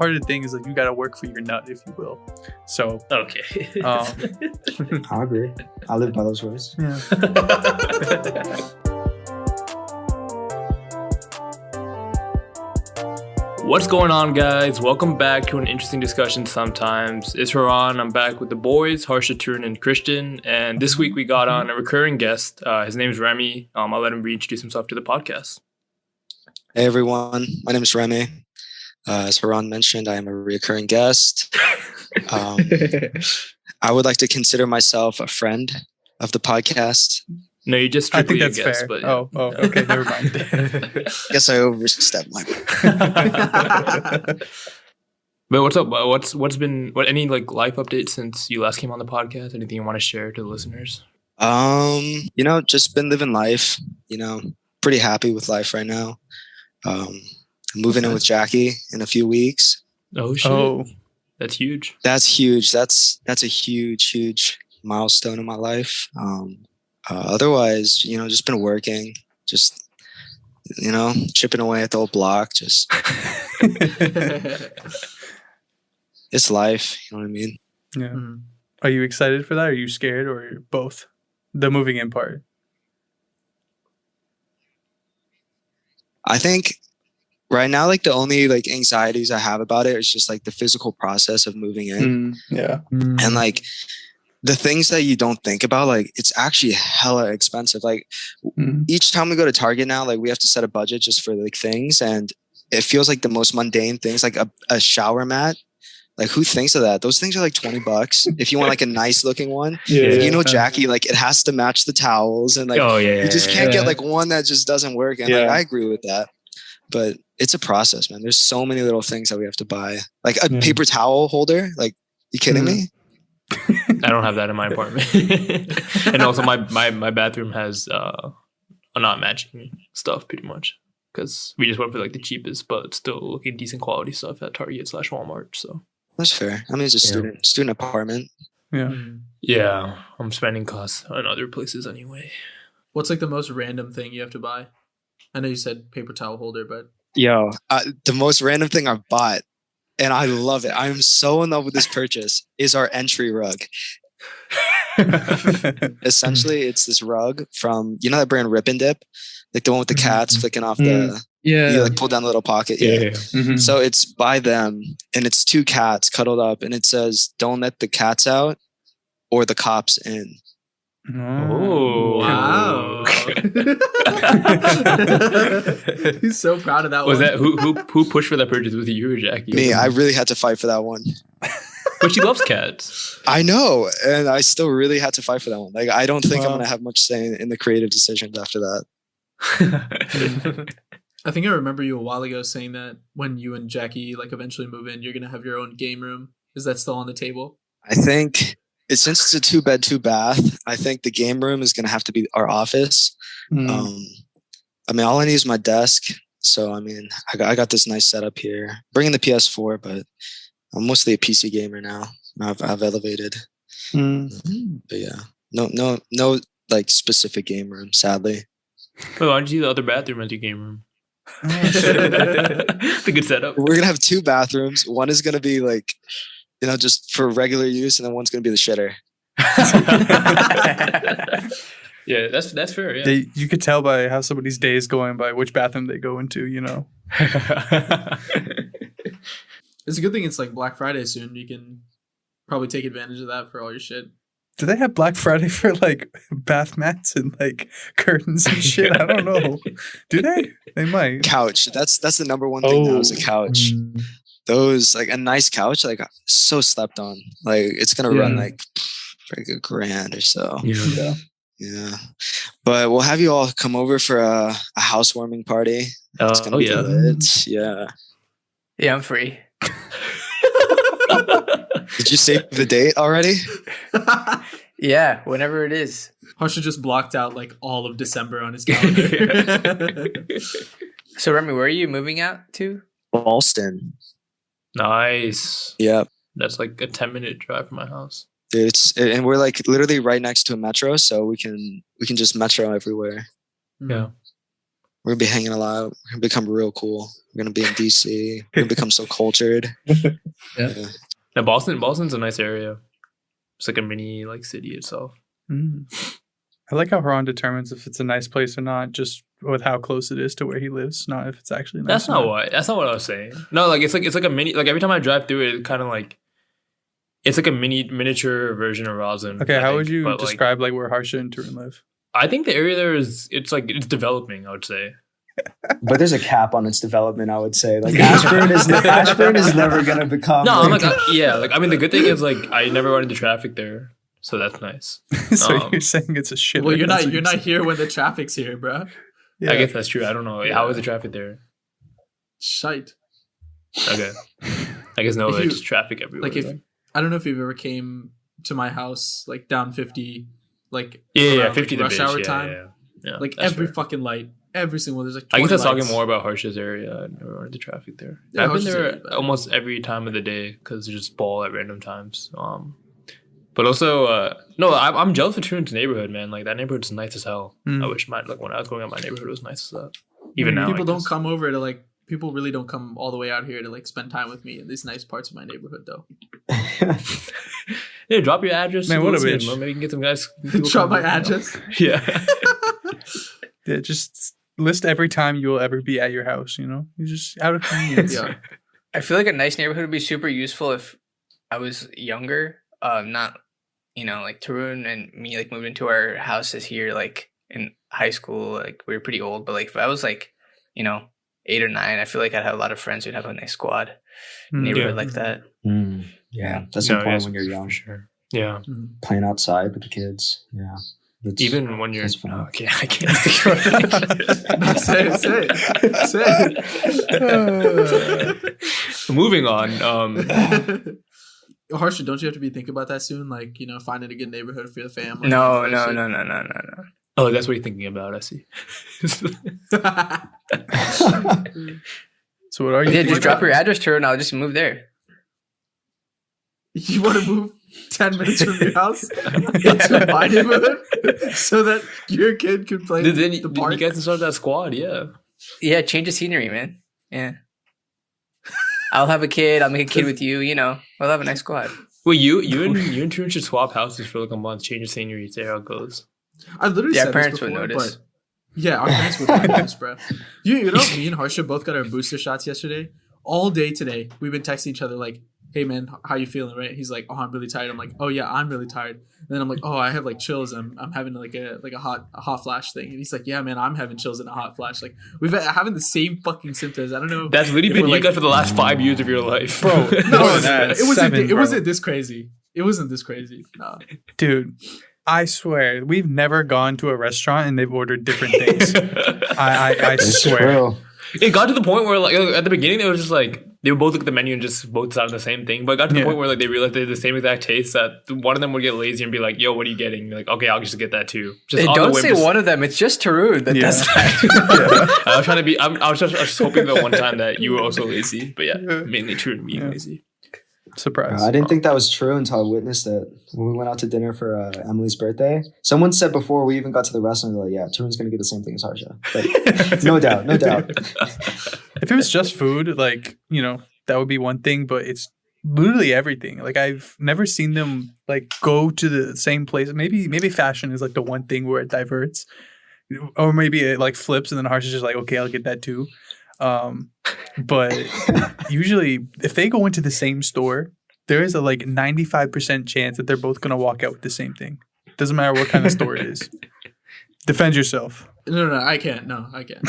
part of the thing is like you got to work for your nut, if you will. So Okay. I agree. I live by those words. yeah. What's going on, guys? Welcome back to an interesting discussion sometimes. It's Haran. I'm back with the boys, Harsha, Tarun, and Christian. And this week we got on a recurring guest. His name is Remy. I'll let him reintroduce himself to the podcast. Hey everyone, my name is Remy. As Haran mentioned, I am a recurring guest. I would like to consider myself a friend of the podcast. No, you're just I think strictly a that's guest. fair. But Oh, okay, never mind. Guess I overstepped my. But what's up? What's been any like life updates since you last came on the podcast? Anything you want to share to the listeners? Just been living life. Pretty happy with life right now. Moving in with Jackie in a few weeks. Oh shit! Oh, That's huge. That's huge. That's a huge milestone in my life. Otherwise, just been working, just chipping away at the old block. Just it's life. You know what I mean? yeah. Mm-hmm. Are you excited for that? Or are you scared, or both? The moving in part. I think right now, like the only like anxieties I have about it is just like the physical process of moving in, Yeah. and like the things that you don't think about. Like it's actually hella expensive. Like each time we go to Target now, like we have to set a budget just for like things, and it feels like the most mundane things, like a shower mat. Like who thinks of that? Those things are like $20 if you want like a nice looking one. Yeah. Jackie, like it has to match the towels, and like you just can't get like one that just doesn't work. And like I agree with that, but it's a process, man. There's so many little things that we have to buy, like a paper towel holder. Like, you kidding me? I don't have that in my apartment. And also my bathroom has not matching stuff pretty much, because we just went for like the cheapest but still looking decent quality stuff at Target/Walmart. So That's fair. I mean, it's a student apartment. Yeah. I'm spending costs on other places anyway. What's like the most random thing you have to buy? I know you said paper towel holder, but The most random thing I've bought, and I love it. I'm so in love with this purchase, is our entry rug. Essentially, it's this rug from, that brand Rip and Dip? Like the one with the cats flicking off you like pull down the little pocket. So it's by them, and it's two cats cuddled up, and it says, "Don't let the cats out or the cops in." Oh wow! He's so proud of that. Was one. that who pushed for that purchase? Was it you or Jackie? Me. I really had to fight for that one. But she loves cats. I know, and I still really had to fight for that one. Like, I don't think I'm gonna have much say in the creative decisions after that. I think I remember you a while ago saying that when you and Jackie like eventually move in, you're gonna have your own game room. Is that still on the table? I think since it's a 2-bed, 2-bath, I think the game room is gonna have to be our office. All I need is my desk. So I got this nice setup here. Bringing the PS4, but I'm mostly a PC gamer now. I've elevated. But yeah, no like specific game room, sadly. Wait, why don't you use the other bathroom as your game room? It's a good setup. We're gonna have 2 bathrooms. One is gonna be like, just for regular use, and then one's gonna be the shitter. Yeah, that's fair. Yeah. You could tell by how somebody's day is going by which bathroom they go into. It's a good thing it's like Black Friday soon. You can probably take advantage of that for all your shit. Do they have Black Friday for like bath mats and like curtains and shit? I don't know. Do they? They might. Couch. That's the number one thing now is a couch. Those, like a nice couch, like so slept on. Like it's gonna run like $1,000 or so. Yeah. But we'll have you all come over for a housewarming party. It's gonna be lit. Yeah. Yeah, I'm free. Did you save the date already? Yeah, whenever it is. Harsha just blocked out like all of December on his calendar. So Remy, where are you moving out to? Boston. Nice. Yep. That's like a 10-minute drive from my house. Dude, and we're like literally right next to a metro, so we can just metro everywhere. Yeah. We're gonna be hanging a lot. We're gonna become real cool. We're gonna be in DC. We're gonna become so cultured. Yeah. Now Boston's a nice area. It's like a mini like city itself. Mm. I like how Haran determines if it's a nice place or not, just with how close it is to where he lives, not if it's actually nice. That's not what I was saying. No, like it's like a mini. Like every time I drive through it, kind of like it's like a miniature version of Roslyn. Okay, how would you but, describe like where Harsha and Tarun live? I think the area there it's developing. I would say. But there's a cap on its development, I would say. Like Ashburn is never gonna become. No, I'm like like I mean the good thing is like I never run into traffic there, so that's nice. So you're saying it's a shit. Well, you're not here when the traffic's here, bro. Yeah. I guess that's true. I don't know. How is the traffic there? Shite. Okay. I guess no, If you- just traffic everywhere. Like if I don't know if you've ever came to my house like down 50, like yeah, around, 50 like, the rush bitch. hour Yeah, time. Yeah, Like that's every fair. fucking light, every single. There's like. I 20 guess I was lights. talking more about Harsha's area. I never run into traffic there. Yeah, I've been Harsha's there area, but- almost every time of the day because it's just ball at random times. But also, no, I'm jealous of Tarun's neighborhood, man. Like that neighborhood's nice as hell. Mm. I wish when I was growing up, my neighborhood was nice as that. Even now, people I don't guess. come over to like. People really don't come all the way out here to like spend time with me in these nice parts of my neighborhood, though. Yeah, drop your address. Man, and what a listen, bitch. Maybe we can get some guys. people Drop come my over, you know? address. Yeah. Yeah, just list every time you will ever be at your house. You know, you just out of convenience. Yeah. I feel like a nice neighborhood would be super useful if I was younger. Not, like Tarun and me like moved into our houses here like in high school. Like we were pretty old, but like if I was like, 8 or 9, I feel like I'd have a lot of friends who'd have a nice squad Mm. neighborhood Yeah. like that. Yeah, that's No, important yes, when you're for young. sure. Yeah. Playing outside with the kids. Yeah. That's- Even when you're that's fun. I can't think of No, say it. Moving on. Harsha, don't you have to be thinking about that soon? Like, finding a good neighborhood for the family. No. Oh, that's what you're thinking about. I see. So what are you? Yeah, thinking just drop about? your address, Tarun. I'll just move there. You want to move 10 minutes from your house into my neighborhood so that your kid can play then the you park? guys can start that squad. Yeah. Yeah, change the scenery, man. Yeah. I'll have a kid. I'll make a kid with you. We'll have a nice squad. Well, you and Tarun should swap houses for like a month, change the scenery, see how it goes. I literally Yeah, said parents this would before, notice. but yeah, our parents would notice, bro. You know, me and Harsha both got our booster shots yesterday. All day today, we've been texting each other like, "Hey man, how you feeling?" Right? He's like, "Oh, I'm really tired." I'm like, "Oh yeah, I'm really tired." And then I'm like, "Oh, I have like chills. I'm having like a hot flash thing." And he's like, "Yeah, man, I'm having chills and a hot flash." Like we've been having the same fucking symptoms. I don't know. That's literally if been we're, you like- guys for the last 5 years of your life, Bro, No, More than that. it wasn't. 7, It bro. wasn't this crazy. It wasn't this crazy. No. Dude, I swear we've never gone to a restaurant and they've ordered different things. I It's swear. true. It got to the point where like at the beginning it was just like they would both look at the menu and just both sound the same thing. But it got to the Yeah. point where like they realized they had the same exact taste that one of them would get lazy and be like, "Yo, what are you getting?" You're like, "Okay, I'll just get that too." Just Hey, on the don't whim, say just- one of them. It's just Tarun that Yeah. does that. I was trying to be. I was just hoping that one time that you were also lazy, but yeah, mainly true and being Yeah. lazy. Surprise. I didn't think that was true until I witnessed it when we went out to dinner for Emily's birthday. Someone said before we even got to the restaurant, they're like, "Yeah, Tarun's gonna get the same thing as Harsha." Like, no doubt. If it was just food, like, that would be one thing, but it's literally everything. Like I've never seen them like go to the same place. Maybe fashion is like the one thing where it diverts. Or maybe it like flips and then Harsh is just like, okay, I'll get that too. But usually if they go into the same store, there is a like 95% chance that they're both gonna walk out with the same thing. Doesn't matter what kind of store it is. Defend yourself. No, I can't. No, I can't.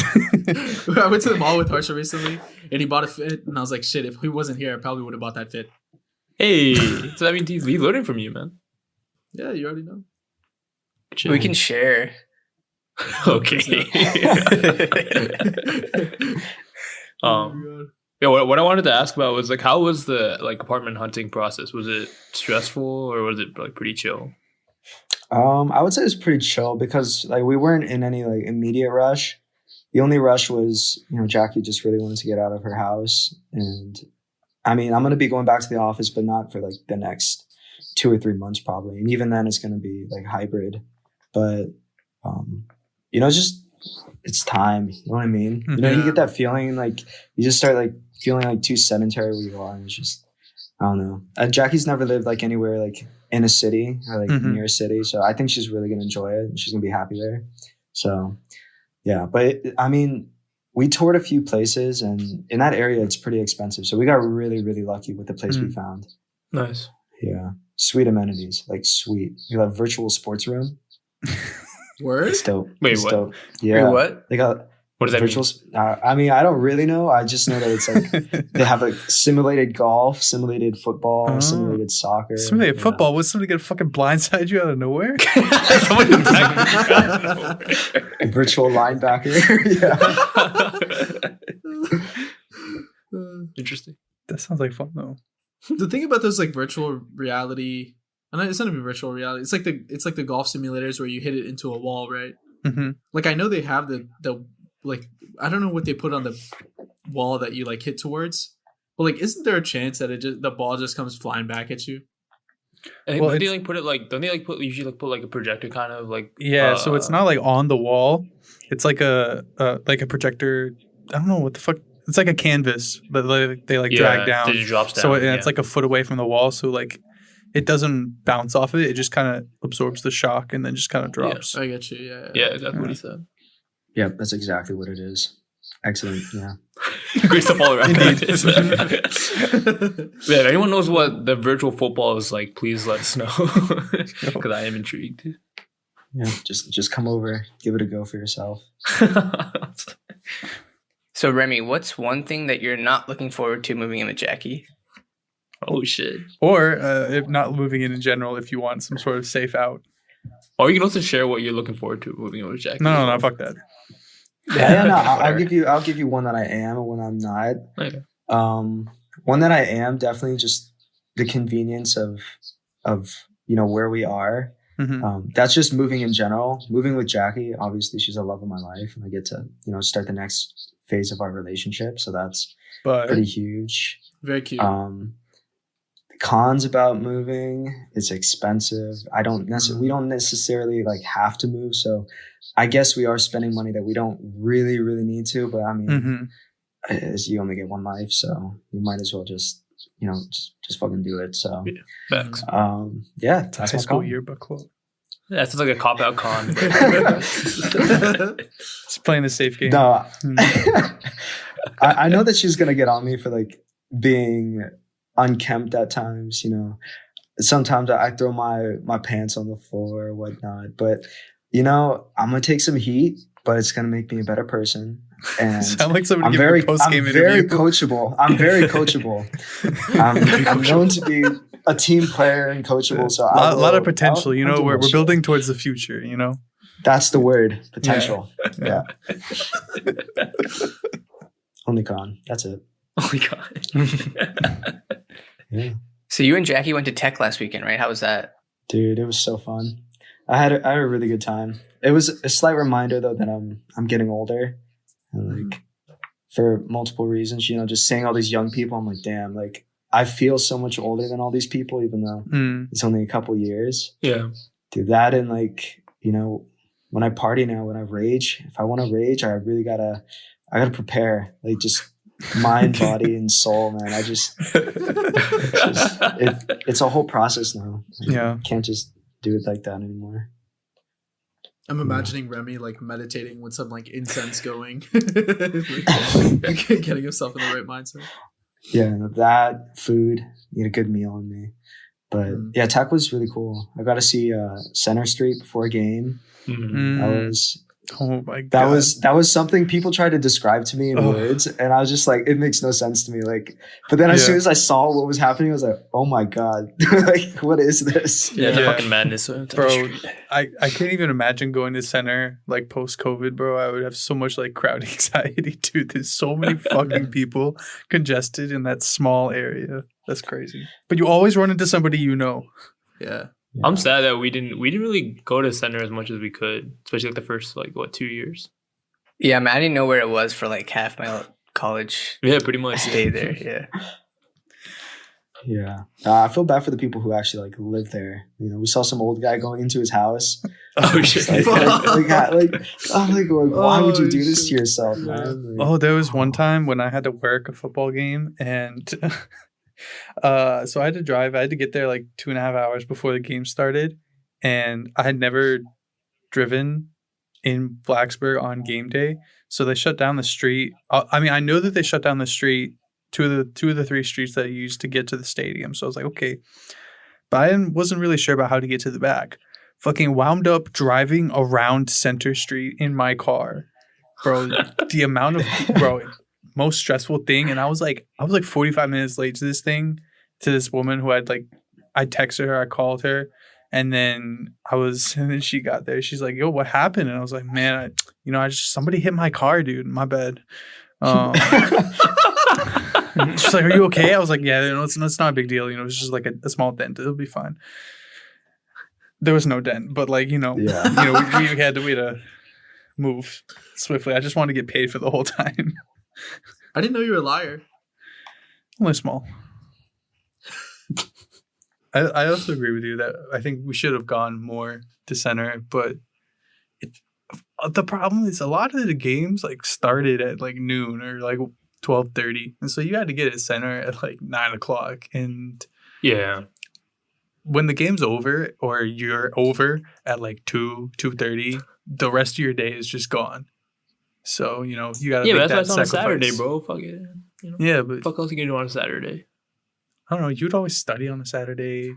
I went to the mall with Harsha recently, and he bought a fit, and I was like, "Shit! If he wasn't here, I probably would have bought that fit." Hey, so that means he's learning from you, man. Yeah, you already know. We can share. Okay. Oh my God. Yeah, what I wanted to ask about was like, how was the like apartment hunting process? Was it stressful or was it like pretty chill? I would say it was pretty chill because like we weren't in any like immediate rush. The only rush was, Jackie just really wanted to get out of her house. And I mean, I'm going to be going back to the office, but not for like the next 2 or 3 months probably. And even then it's going to be like hybrid. But, just it's time. You know what I mean? You know, Yeah. you get that feeling like you just start like feeling like too sedentary where you are, and it's just I don't know. Jackie's never lived like anywhere like in a city or like Mhm. near a city, so I think she's really gonna enjoy it and she's gonna be happy there. So yeah, but I mean, we toured a few places, and in that area, it's pretty expensive. So we got really, really lucky with the place we found. Nice. Yeah, sweet amenities, like sweet. We got a virtual sports room. Word? It's dope. Wait, It's what? dope. Yeah, Wait, what? they got What does that virtual. mean? I mean, I don't really know. I just know that it's like they have like simulated golf, simulated football, Oh. simulated soccer. Simulated yeah. football. Was somebody gonna fucking blindside you out of nowhere? Someone attacked me. Virtual linebacker. yeah. Interesting. That sounds like fun though. The thing about those like virtual reality, and it's not even virtual reality. It's like the golf simulators where you hit it into a wall, right? Hmm. Like I know they have the like I don't know what they put on the wall that you like hit towards, but like isn't there a chance that the ball just comes flying back at you? I think Well, don't they it's- like put it like don't they like put usually like put like a projector kind of like Yeah, so it's not like on the wall. It's like a projector. I don't know what the fuck. It's like a canvas that they like drag down. It just drops down. So it's like a foot away from the wall. So like it doesn't bounce off of it. It just kind of absorbs the shock and then just kind of drops. I get you. Yeah. yeah, exactly what he said. Yeah, that's exactly what it is. Excellent. Yeah. Great stuff all around. Indeed. Yeah, if anyone knows what the virtual football is like, please let us know because I am intrigued. Yeah. Just come over, give it a go for yourself. So Remy, what's one thing that you're not looking forward to moving in with Jackie? Oh shit! Or if not moving in general, if you want some sort of safe out. Or you can also share what you're looking forward to moving over to Jackie. No, fuck that. Yeah, no, I'll Whatever. give you one that I am and one I'm not. Okay. One that I am definitely just the convenience of you know where we are. Mhm. That's just moving in general. Moving with Jackie, obviously she's the love of my life, and I get to start the next phase of our relationship. So that's But pretty huge. Very cute. The cons about moving, it's expensive. We don't necessarily like have to move, so I guess we are spending money that we don't really need to. But I mean, mhm. as you only get one life, so you might as well just just fucking do it. So Facts. yeah, It's a that's high my school con. yearbook quote. That sounds like a cop out con. It's playing the safe game. No, Mm. I know that she's gonna get on me for like being unkempt at times. Sometimes I throw my pants on the floor or whatnot, but I'm gonna take some heat, but it's gonna make me a better person. And Sound like somebody I'm giving very, a post game I'm very interview. coachable. I'm very coachable. I'm known to be a team player and coachable. So A lot of potential. I'll do We're my shit. building towards the future. That's the word, potential. Yeah. Only con. That's it. Oh my god. Yeah. So you and Jackie went to Tech last weekend, right? How was that? Dude, it was so fun. I had a really good time. It was a slight reminder though that I'm getting older, and like for multiple reasons. Just seeing all these young people, I'm like, damn, like I feel so much older than all these people, even though Mm. it's only a couple years. Yeah. Dude, that and like when I party now, when I rage, if I want to rage, I gotta prepare, like just mind, body, and soul, man. It's a whole process now. Yeah. Can't just do it like that anymore. I'm imagining Remy like meditating with some like incense going, getting himself in the right mindset. Yeah, that food, need a good meal in me. But yeah, Tech was really cool. I got to see Center Street before a game. Mhm. That Mm. was Oh my god. that was something people tried to describe to me in Oh. words, and I was just like, it makes no sense to me. Like, but then as Yeah. soon as I saw what was happening, I was like, oh my god, like what is this? Yeah, the Yeah. fucking madness. Bro, I can't even imagine going to center like post COVID, bro. I would have so much like crowd anxiety, dude. There's so many fucking people congested in that small area. That's crazy. But you always run into somebody you know. Yeah. I'm sad that we didn't really go to center as much as we could, especially like the first 2 years. Yeah, man, I didn't know where it was for like half my college. Yeah, pretty much. Stay there. Yeah. Yeah, I feel bad for the people who actually like live there. You know, we saw some old guy going into his house. Oh shit! I'm like, why would you do this shit. to yourself, man? Like, Oh, there was one time when I had to work a football game, and so I had to drive. I had to get there like 2.5 hours before the game started, and I had never driven in Blacksburg on game day, so they shut down the street. I mean, I know that they shut down the street, two of the 3 streets that I used to get to the stadium. So I was like, okay, but I wasn't really sure about how to get to the back. Fucking wound up driving around Center Street in my car, bro. The amount of most stressful thing, and I was like 45 minutes late to this thing, to this woman who I texted her, I called her, and then she got there. She's like, yo, what happened? And I was like, man, somebody hit my car, dude. My bad. She's like, are you okay? I was like, yeah, it's not a big deal. It's just like a small dent. It'll be fine. There was no dent, but like, we had to move swiftly. I just wanted to get paid for the whole time. I didn't know you were a liar. Only small. I also agree with you that I think we should have gone more to center, but the problem is a lot of the games like started at like noon or like 12:30, and so you had to get at center at like 9:00, and Yeah. when the game's over or you're over at like 2:30, the rest of your day is just gone. So you gotta Yeah, make but that's that why it's on a sacrifice. Saturday, bro. Fuck it. Yeah, but Fuck else you gonna do on a Saturday? I don't know. You'd always study on a Saturday.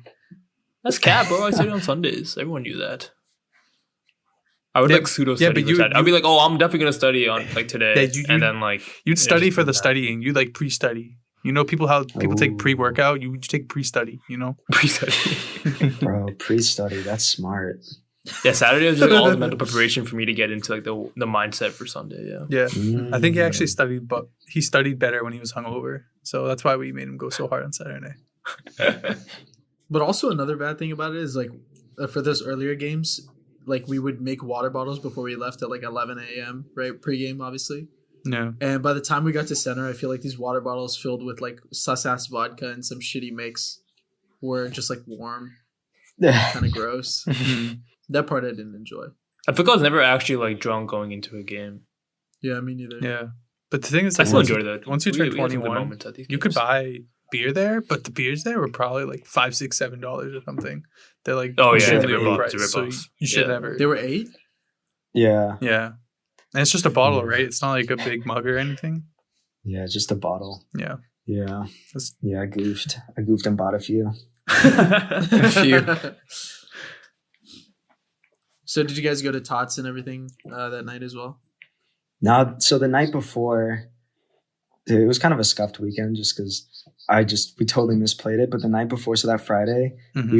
That's cap, bro. I study on Sundays. Everyone knew that. I would Yeah, like pseudo yeah, study. but I'd be like, oh, I'm definitely gonna study on like today, and then like You'd study just for do the that. studying. You like pre-study. How people take Ooh. pre-workout. You take pre-study. Pre-study. bro, pre-study. That's smart. Yeah, Saturday was just all the mental preparation for me to get into like the mindset for Sunday. Yeah. Yeah, I think he actually studied, but he studied better when he was hungover. So that's why we made him go so hard on Saturday. But also another bad thing about it is like for those earlier games, like we would make water bottles before we left at like 11 a.m. right, pre-game obviously. No. And by the time we got to center, I feel like these water bottles filled with like sus-ass vodka and some shitty mix were just like warm, kind of gross. That part I didn't enjoy. I think I was never actually like drunk going into a game. Yeah, me neither. Yeah, but the thing is, I like, still once enjoy you, that. once you We turn had some good 21, moments at these you could games. buy beer there, but the beers there were probably like $5, $6, $7 or something. They're like Oh, yeah, extremely they're overpriced, rip-offs, so rip-offs. you should Yeah. never. They were 8? Yeah, Yeah, and it's just a bottle, right? It's not like a big mug or anything. yeah, just a bottle. Yeah, Yeah, That's- yeah. I goofed and bought a few. So did you guys go to Tots and everything that night as well? Now, so the night before, it was kind of a scuffed weekend just because we totally misplayed it. But the night before, so that Friday, Mhm.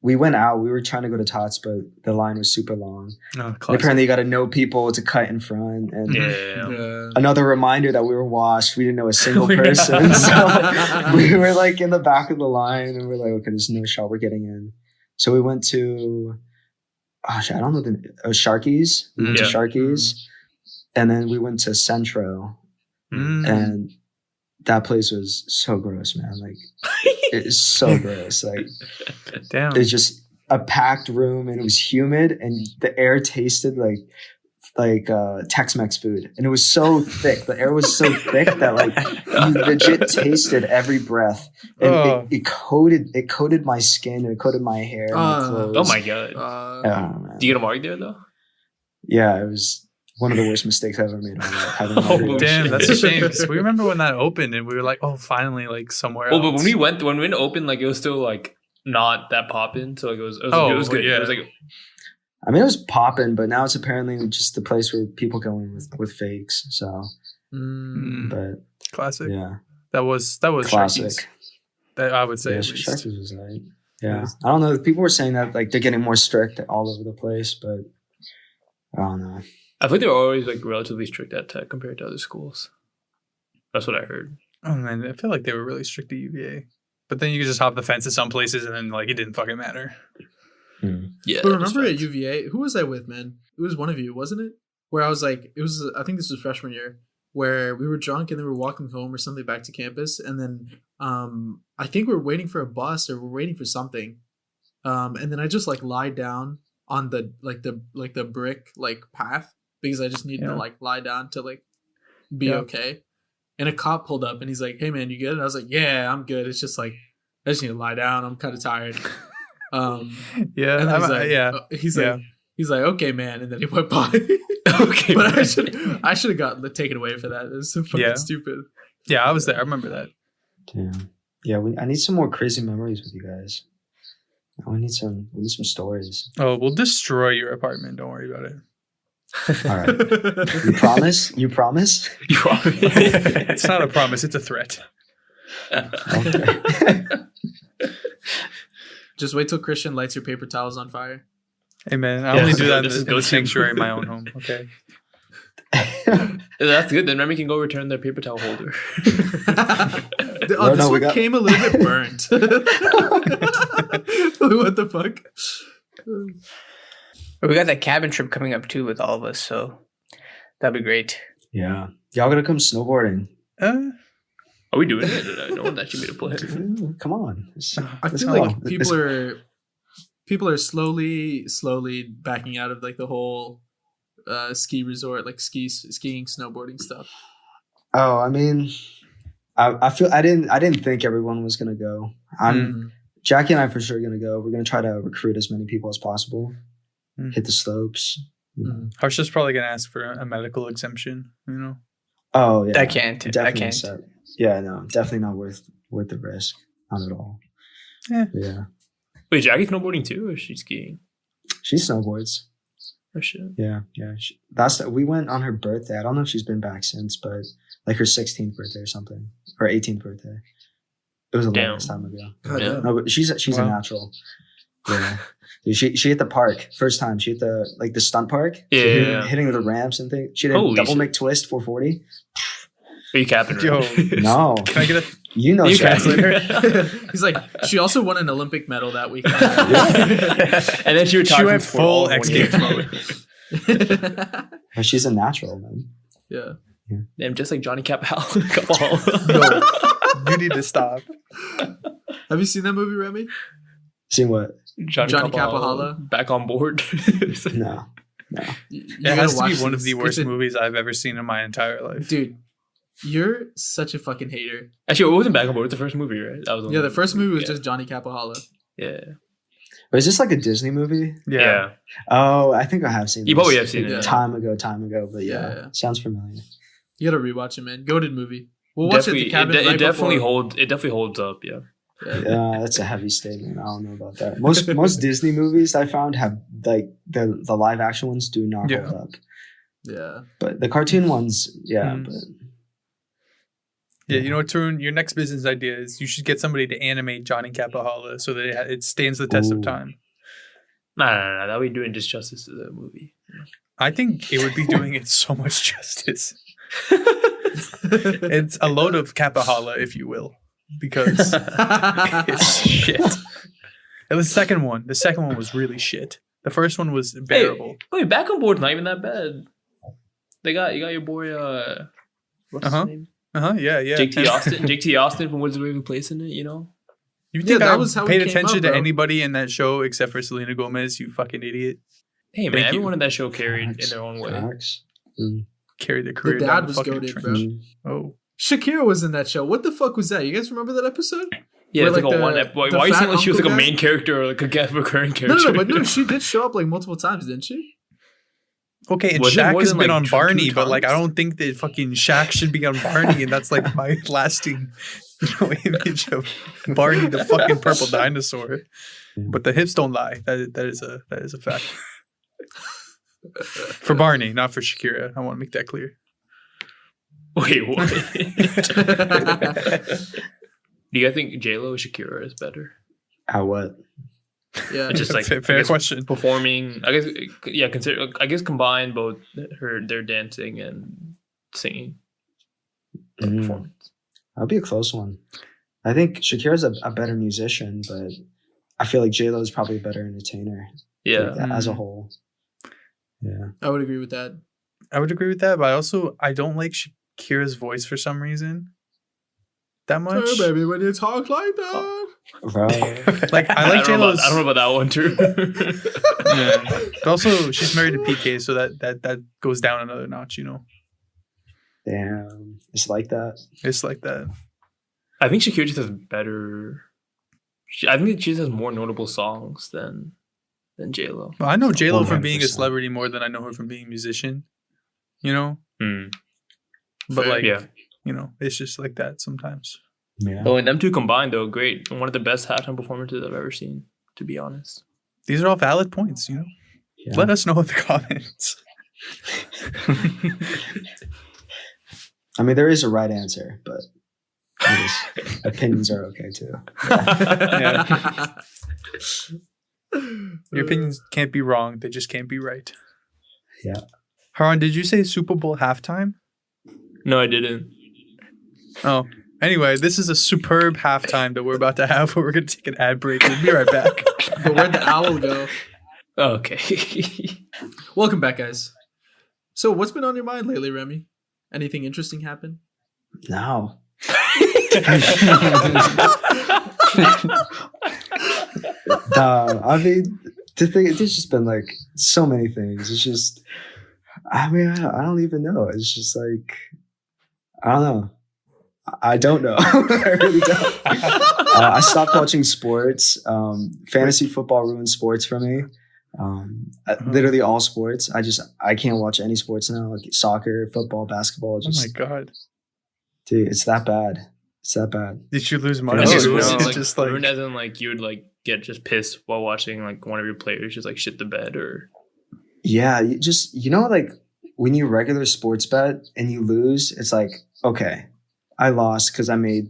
we went out. We were trying to go to Tots, but the line was super long. Oh, And classic. apparently, you got to know people to cut in front. And Yeah. another reminder that we were washed. We didn't know a single We were- person. So we were like in the back of the line, and we're like, okay, there's no shot. We're getting in. So we went to, I don't know Sharky's. We went to Yeah. Sharky's, and then we went to Centro. Mm. And that place was so gross, man. Like it's so gross. Like Damn. it's just a packed room, and it was humid, and the air tasted like Tex-Mex food, and it was so thick. The air was so thick that like you legit tasted every breath, and Oh. it coated my skin, and it coated my hair, and my clothes. Oh my god. Man. Do you get a mark there though? Yeah, it was one of the worst mistakes I've ever made in my life. Having Oh, margaritas. Damn, shit. that's a shame. 'Cause we remember when that opened, and we were like, "Oh, finally, like somewhere Well, else." but when we opened, like it was still like not that popping, so like it was Oh, it was good. yeah. It was like I mean, it was popping, but now it's apparently just the place where people go in with fakes. So, Mm, but classic. yeah, That was classic. Sharky's. That I would say Yeah, at least. Sharky's was right. Yeah, I don't know. People were saying that like they're getting more strict all over the place, but I don't know. I think they were always like relatively strict at Tech compared to other schools. That's what I heard. Oh man, I feel like they were really strict at UVA. But then you could just hop the fence at some places, and then like it didn't fucking matter. Yeah. But that's remember at facts. UVA, who was I with, man? It was one of you, wasn't it? Where I was like, I think this was freshman year. where we were drunk and then we were walking home or something back to campus, and then I think we were waiting for a bus or we're waiting for something, and then I just like lied down on the brick like path because I just needed to like lie down to like be okay. And a cop pulled up and he's like, "Hey man, you good?" And I was like, "Yeah, I'm good. It's just like I just need to lie down. I'm kind of tired." Yeah, and he's like, he's like, "Okay, man," and then he went by. Okay, but I should have gotten taken away for that. It was so fucking stupid. Yeah, I was there. I remember that. Damn. Yeah, I need some more crazy memories with you guys. We need some stories. Oh, we'll destroy your apartment. Don't worry about it. All right. You promise? You promise? It's not a promise. It's a threat. Okay. Just wait till Christian lights your paper towels on fire. Hey man, I only do that in the sanctuary in my own home. Okay. That's good. Then Remy can go return their paper towel holder. This one came a little bit burnt. What the fuck? We got that cabin trip coming up too with all of us, so that'd be great. Yeah. Y'all gonna come snowboarding? Are we doing it? No one actually made a plan. Come on. I feel like people are slowly backing out of like the whole ski resort, like skiing, snowboarding stuff. Oh, I mean, I feel I didn't think everyone was gonna go. Jackie and I for sure gonna go. We're gonna try to recruit as many people as possible. Hit the slopes. Harsha's probably gonna ask for a medical exemption. You know. Oh yeah. I can't. Yeah, no, definitely not worth the risk. Not at all. Yeah. Wait, Jackie's snowboarding too, or is she skiing? She snowboards. Oh shit. Yeah. We went on her birthday. I don't know if she's been back since, but like her 16th birthday or something, or 18th birthday. It was a long time ago. Yeah. No, but she's a natural. Yeah. She hit the park first time. She hit the stunt park. Yeah. Hitting the ramps and things. She did a double McTwist 440. Are you capping? Yo, no. Can I get a? You know, translator. He's like, she also won an Olympic medal that weekend. And then she retired. She went full X Games mode. She's a natural, man. Yeah. Damn, just like Johnny Capahal. No, you need to stop. Have you seen that movie, Remy? Seen what? Johnny Capahala back on board. No. It has to be one of the worst movies I've ever seen in my entire life. Dude, you're such a fucking hater. Actually, it wasn't back on board. It was the first movie, right? That was the first movie was just Johnny Capahala. Yeah. But is this like a Disney movie? Yeah. Oh, I think I have seen it. You probably have seen it. Time ago. But yeah. Sounds familiar. You gotta rewatch it, man. Goated movie. We'll watch it at the cabin. It definitely holds up, yeah. Yeah, that's a heavy statement. I don't know about that. Most Disney movies I found have like the live action ones do not hold up. Yeah. But the cartoon ones, but yeah, you know what, Tarun? Your next business idea is you should get somebody to animate Johnny Capahala so that it stands the test of time. Nah. That would be doing disjustice to the movie. I think it would be doing it so much justice. It's a load of Capahala, if you will, because it's shit. And the second one was really shit. The first one was bearable. Wait, back on board's not even that bad. You got your boy. What's his name? Yeah. Jake T. Austin from Wizard of Waverly Place in it. You know. You think I paid attention to anybody in that show except for Selena Gomez? You fucking idiot. Hey man, everyone in that show carried in their own way. Carried their career. The dad was goated, bro. Oh. Shakira was in that show. What the fuck was that? You guys remember that episode? Yeah, it's like a one episode. Why are you saying like she was like a main character or like a recurring character? No, she did show up like multiple times, didn't she? Okay, and Shaq has been on Barney, but like I don't think that fucking Shaq should be on Barney, and that's like my lasting, image of Barney, the fucking purple dinosaur. But the hips don't lie. That is a fact. For Barney, not for Shakira. I want to make that clear. Wait, what? Do you guys think J-Lo or Shakira is better? How what? Yeah, it's just like fair question. Performing, I guess combine both their dancing and singing performance. That'll be a close one. I think Shakira's a better musician, but I feel like J-Lo is probably a better entertainer. Yeah, like as a whole. Yeah, I would agree with that. But I don't like Kira's voice for some reason that much. Hey, baby, when you talk like that. Bro. Like I like don't know J-Lo's. about, I don't know about that one too. Yeah. But also, she's married to PK, so that goes down another notch. Damn. It's like that. It's like that. I think Shakira just has better. I think she just has more notable songs than J-Lo. Well, I know J-Lo from being a 100%. celebrity more than I know her from being a musician. But Fair. like, Yeah. it's just like that sometimes. Yeah. But when them two combined, though, great. One of the best halftime performances I've ever seen, to be honest. These are all valid points. Yeah. Let us know in the comments. I mean, there is a right answer, but I guess opinions are okay too. Your opinions can't be wrong. They just can't be right. Yeah. Haran, did you say Super Bowl halftime? No, I didn't. Oh. Anyway, this is a superb halftime that we're about to have where we're going to take an ad break. We'll be right back. But where'd the owl go? Okay. Welcome back, guys. So, what's been on your mind lately, Remy? Anything interesting happen? No. I mean, there's just been like so many things. It's just, I mean, I don't even know. It's just like, I don't know. I don't know. I really don't. I stopped watching sports. Fantasy football ruined sports for me. Literally all sports. I can't watch any sports now. Like soccer, football, basketball. Oh my God. Dude, it's that bad. It's that bad. Did you lose money? No, Or no, was it like, just like, ruined as in like you would like get just pissed while watching like one of your players just like shit the bed or Yeah, like when you regular sports bet and you lose, it's like, okay, I lost because I made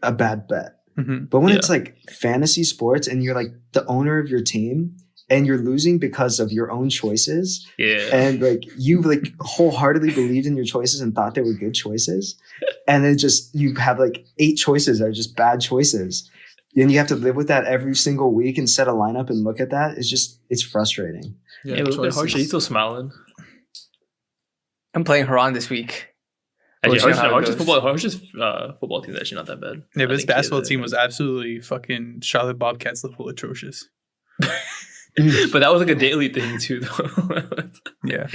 a bad bet. Mhm. But when Yeah. it's like fantasy sports and you're like the owner of your team and you're losing because of your own choices yeah. and like you like wholeheartedly believed in your choices and thought they were good choices, and then just you have like 8 choices that are just bad choices, and you have to live with that every single week and set a lineup and look at that. It's frustrating. Yeah, a little bit harsh. He's still smiling. I'm playing Haran this week. Actually, We'll see how it Harsh's goes. football team is actually not that bad. yeah, I but his think he basketball is, team was absolutely fucking Charlotte Bobcats level atrocious. But that was like a daily thing too, though. Yeah.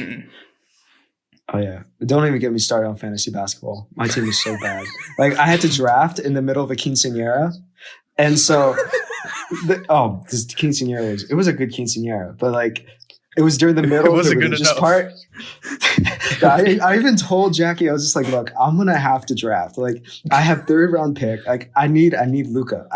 Oh yeah, don't even get me started on fantasy basketball. My team is so bad. Like I had to draft in the middle of a quinceañera, and so this quinceañera was a good quinceañera, but like it was during the middle of the wasn't good religious enough. part. I even told Jackie, I was just like, look, I'm gonna have to draft. Like I have 3rd round pick. Like I need Luka.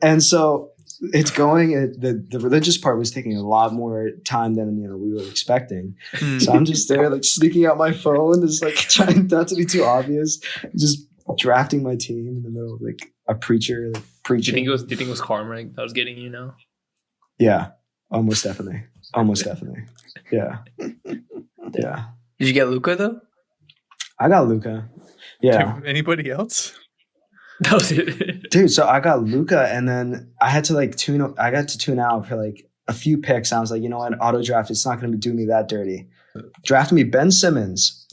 And so it's going. The religious part was taking a lot more time than we were expecting. So I'm just there, like sneaking out my phone, just like trying not to be too obvious, just drafting my team in the middle of like a preacher like, Do you preaching. think it was karma that was getting you now? Yeah, almost definitely. Yeah. Did you get Luca though? I got Luka. Yeah. Anybody else? That was it. Dude, so I got Luka, and then I had to like tune out for like a few picks. I was like, you know what, auto draft, it's not going to do me that dirty. Draft me Ben Simmons.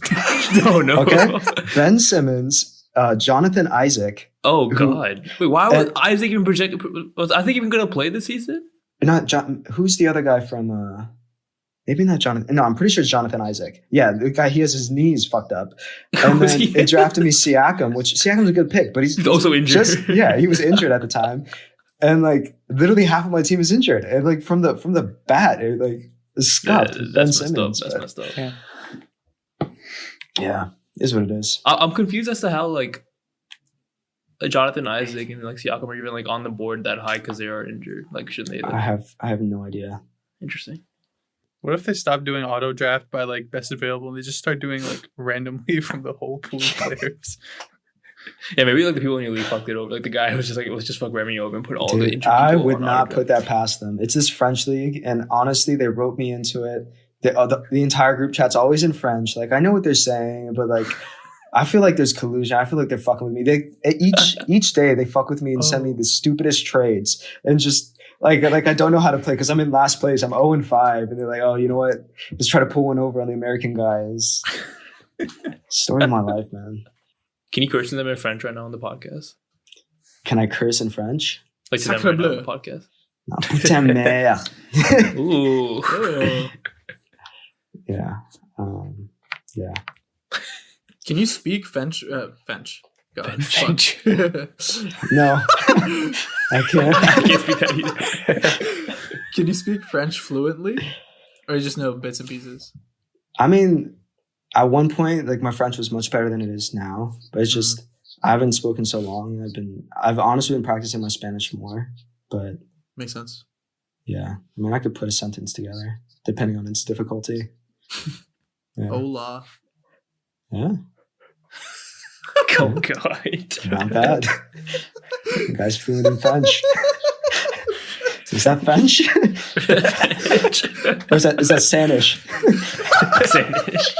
No. Okay. Ben Simmons, Jonathan Isaac. Oh Who- God! Wait, why was Isaac even projected? Was Isaac even going to play this season? Not John. Who's the other guy from? Maybe not Jonathan. No, I'm pretty sure it's Jonathan Isaac. Yeah, the guy, he has his knees fucked up. And then it drafted me Siakam, which Siakam's a good pick, but he's also injured. He was injured at the time. And like literally half of my team is injured. And like from the bat, it like is scuffed. Yeah, Ben that's messed up. Simmons. That's but messed up. Yeah. yeah, is what it is. I'm confused as to how like Jonathan Isaac and like Siakam are even like on the board that high because they are injured. Like, shouldn't they? I have no idea. Interesting. What if they stop doing auto draft by like best available and they just start doing like randomly from the whole pool of players? Yeah, maybe like the people in your league fucked it over. Like the guy was just like, let's just fuck Remy over and put all the Dude, injured I people would on not auto put that past them. It's this French league, and honestly, they wrote me into it. The entire group chat's always in French. Like I know what they're saying, but like I feel like there's collusion. I feel like they're fucking with me. They each day they fuck with me and send me the stupidest trades, and just like I don't know how to play because I'm in last place. I'm 0-5, and they're like, oh, you know what? Let's try to pull one over on the American guys. Story of my life, man. Can you curse them in French right now on the podcast? Can I curse in French? Like to them Sacre right now on bleu. the podcast. No, putain merde. Ooh. Oh. Yeah. Yeah. Can you speak French? French. God. French. No, I can't. I can't speak that either. Can you speak French fluently, or you just know bits and pieces? I mean, at one point, like my French was much better than it is now, but it's just I haven't spoken so long. I've honestly been practicing my Spanish more, but Makes sense. yeah, I mean, I could put a sentence together depending on its difficulty. Yeah. Hola. Yeah, Oh god. not bad. You guys fluent in French? Is that French? Or is that Spanish? Spanish.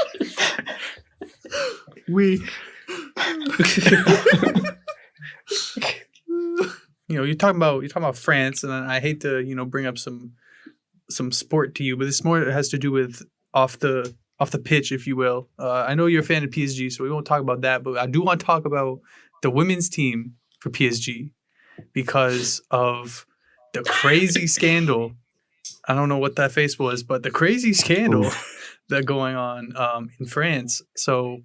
We. You're talking about France, and I hate to bring up some sport to you, but this more has to do with off the pitch, if you will. I know you're a fan of PSG, so we won't talk about that, but I do want to talk about the women's team for PSG because of the crazy scandal. I don't know what that face was, but the crazy scandal that going on in France. So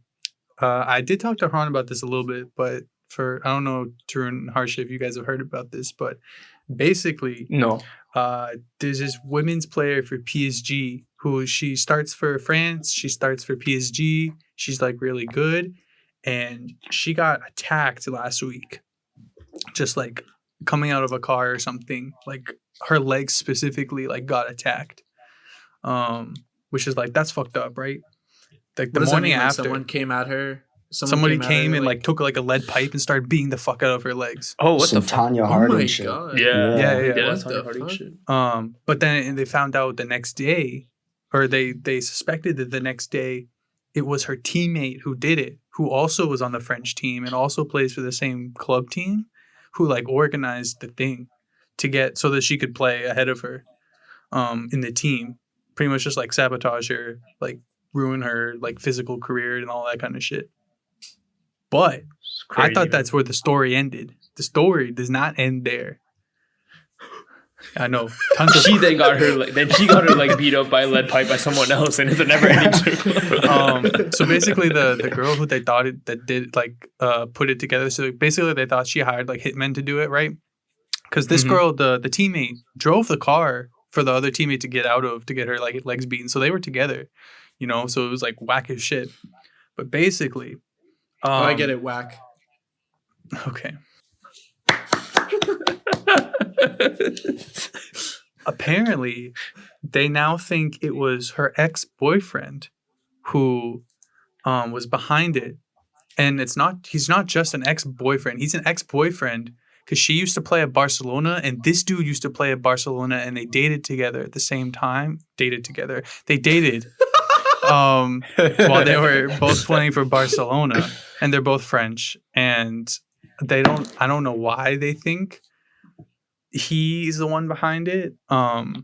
I did talk to Haran about this a little bit, but I don't know, Tarun and Harsha, if you guys have heard about this, but basically, No. there's this women's player for PSG who she starts for France, she starts for PSG, she's like really good, and she got attacked last week, just like coming out of a car or something, like her legs specifically like got attacked, which is like, that's fucked up, right? Like What the does that morning mean? Like, after, someone came at her. somebody at her, came and like took like a lead pipe and started beating the fuck out of her legs. Oh, what Some the fuck? Tanya Oh Harding my shit. god. Yeah. Yeah. That's What Tanya the Harding fuck? shit. But then they found out the next day, or they suspected that the next day it was her teammate who did it, who also was on the French team and also plays for the same club team, who like organized the thing to get so that she could play ahead of her in the team. Pretty much just like sabotage her, like ruin her like physical career and all that kind of shit. But It's I crazy, thought man. that's where the story ended. The story does not end there. I know. Tons of She then got her like beat up by a lead pipe by someone else, and it's a never ending circle. So basically the girl who they thought that did like put it together, so basically they thought she hired like hitmen to do it, right? Because this Mhm. girl, the teammate, drove the car for the other teammate to get out of, to get her like legs beaten, so they were together, so it was like whack as shit. But basically I get it. Whack. Okay. Apparently, they now think it was her ex-boyfriend who was behind it. And he's not just an ex-boyfriend. He's an ex-boyfriend because she used to play at Barcelona and this dude used to play at Barcelona and they dated together at the same time. They dated while they were both playing for Barcelona, and they're both French. And I don't know why they think he's the one behind it. But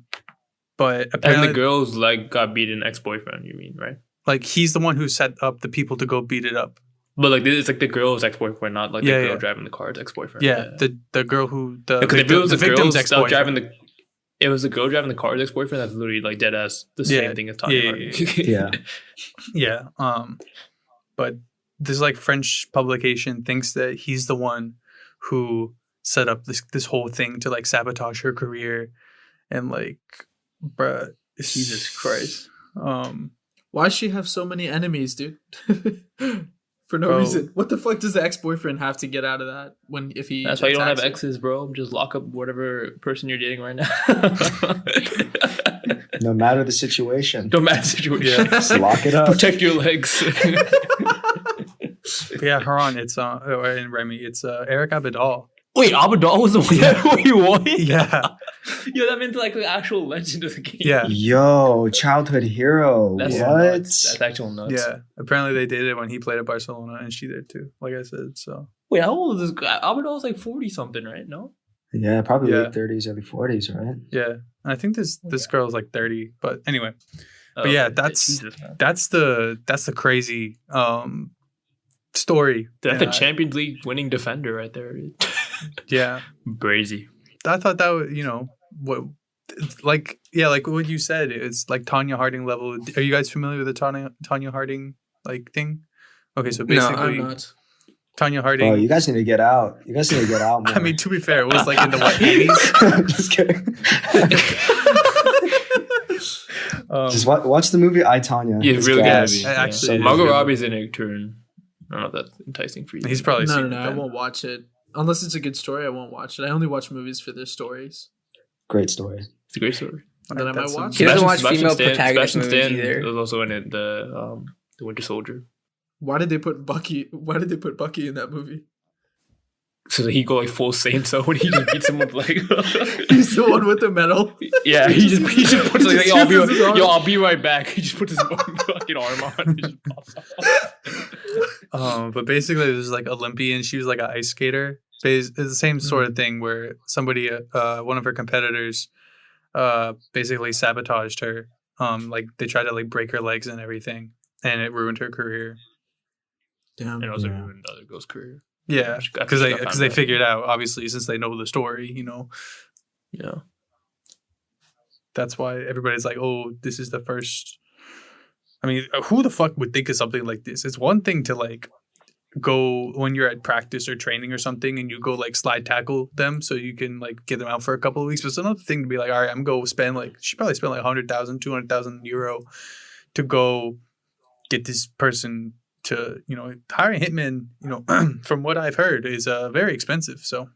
And apparently the girl's like got beaten ex-boyfriend, you mean, right? like he's the one who set up the people to go beat it up. But like it's like the girl's ex-boyfriend, not like Yeah, the girl yeah. driving the car's ex-boyfriend. Yeah, the girl who the Because if it was the the girl stuff ex-boyfriend. driving it was the girl driving the car's ex-boyfriend. That's literally like dead ass the Yeah. same thing as Tanya Yeah, Harding. Yeah. Yeah. But this like French publication thinks that he's the one who set up this whole thing to like sabotage her career, and like, bruh, Jesus Christ. Why does she have so many enemies, dude? For no Bro. reason. What the fuck does the ex-boyfriend have to get out of that if he That's why you don't have attacks her? exes, bro. Just lock up whatever person you're dating right now. No matter the situation, Don't matter the situation. just lock it up. Protect your legs. But yeah, Haran, it's and Remy, it's Eric Abidal. Wait, Abidal was the one that won? Yeah, Yo, that meant like the actual legend of the game. yeah, Yo, childhood hero. That's what? nuts. That's actual nuts. yeah. Apparently they did it when he played at Barcelona, and she did too. Like I said, so Wait, how old is this guy? Abidal's like 40 something, right? No? Yeah, probably Yeah. late 30s, early 40s, right? yeah. And I think this girl's like 30, but anyway. But yeah, that's the crazy story. That's a Champions League winning defender right there. Yeah, Brazy. I thought that was, what, like what you said, it's like Tanya Harding level. Are you guys familiar with the Tanya Harding like thing? Okay, so No, basically, I'm not. Tanya Harding. Oh, you guys need to get out. You guys need to get out more. I mean, to be fair, it was like in the 80s. Just kidding. Just Um, watch the movie I, Tonya. Yeah, It's really gas. good. I actually- Yeah. Margot Robbie's in it turn. I don't know if that's enticing for you. he's probably No, seen no, it I then. won't watch it unless it's a good story. I won't watch it. I only watch movies for their stories. Great story. It's a great story. And then I might That's watch He it. doesn't watch female Stan- protagonist Sebastian movies Stan either. was also in it. The Winter Soldier. Why did they put Bucky? Why did they put Bucky in that movie? So that he go like full Saint when he just beats him with like. He's the one with the medal. Yeah, he just puts like, Just yo, uses his arm. I'll be right back. He just puts his fucking arm on. He just pops off. But basically, it was like Olympian. She was like an ice skater. It's the same sort of thing where somebody, one of her competitors, basically sabotaged her. Like they tried to like break her legs and everything, and it ruined her career. Damn. And also Yeah. ruined the other girl's career. Yeah, She got- because she got found they out. figured out obviously since they know the story. Yeah. That's why everybody's like, oh, this is the first. I mean, who the fuck would think of something like this? It's one thing to like go when you're at practice or training or something and you go like slide tackle them so you can like get them out for a couple of weeks. But it's another thing to be like, all right, I'm going to spend like, she probably spent like 100,000, 200,000 euro to go get this person to, hiring hitmen, from what I've heard is very expensive. So.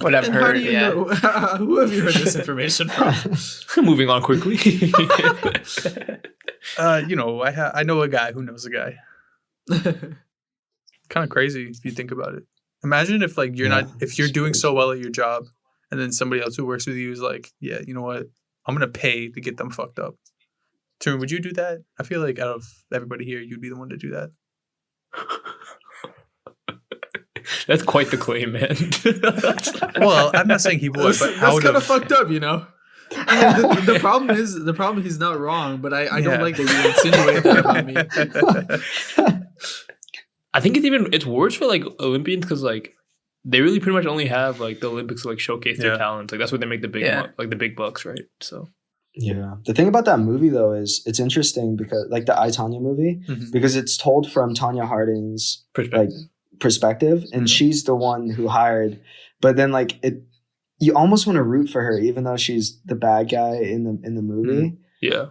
What I've And how heard, do you yeah. know? Who have you heard this information from? Moving on quickly. I know a guy who knows a guy. Kind of crazy if you think about it. Imagine if like if you're doing so well at your job and then somebody else who works with you is like, yeah, you know what? I'm going to pay to get them fucked up. Tarun, would you do that? I feel like out of everybody here, you'd be the one to do that. That's quite the claim, man. Well, I'm not saying he would, but That's out kind of of fucked up, you know. I mean, the problem is he's not wrong, but I don't Yeah. like that you insinuate that about me. I think it's worse for like Olympians because like they really pretty much only have like the Olympics to like showcase their Yeah. talents. Like that's what they make the big Yeah. like the big bucks, right? So Yeah. The thing about that movie though is it's interesting because like the I, Tonya movie, Mhm. because it's told from Tanya Harding's perspective. perspective and she's the one who hired, but then like you almost want to root for her even though she's the bad guy in the movie Yeah.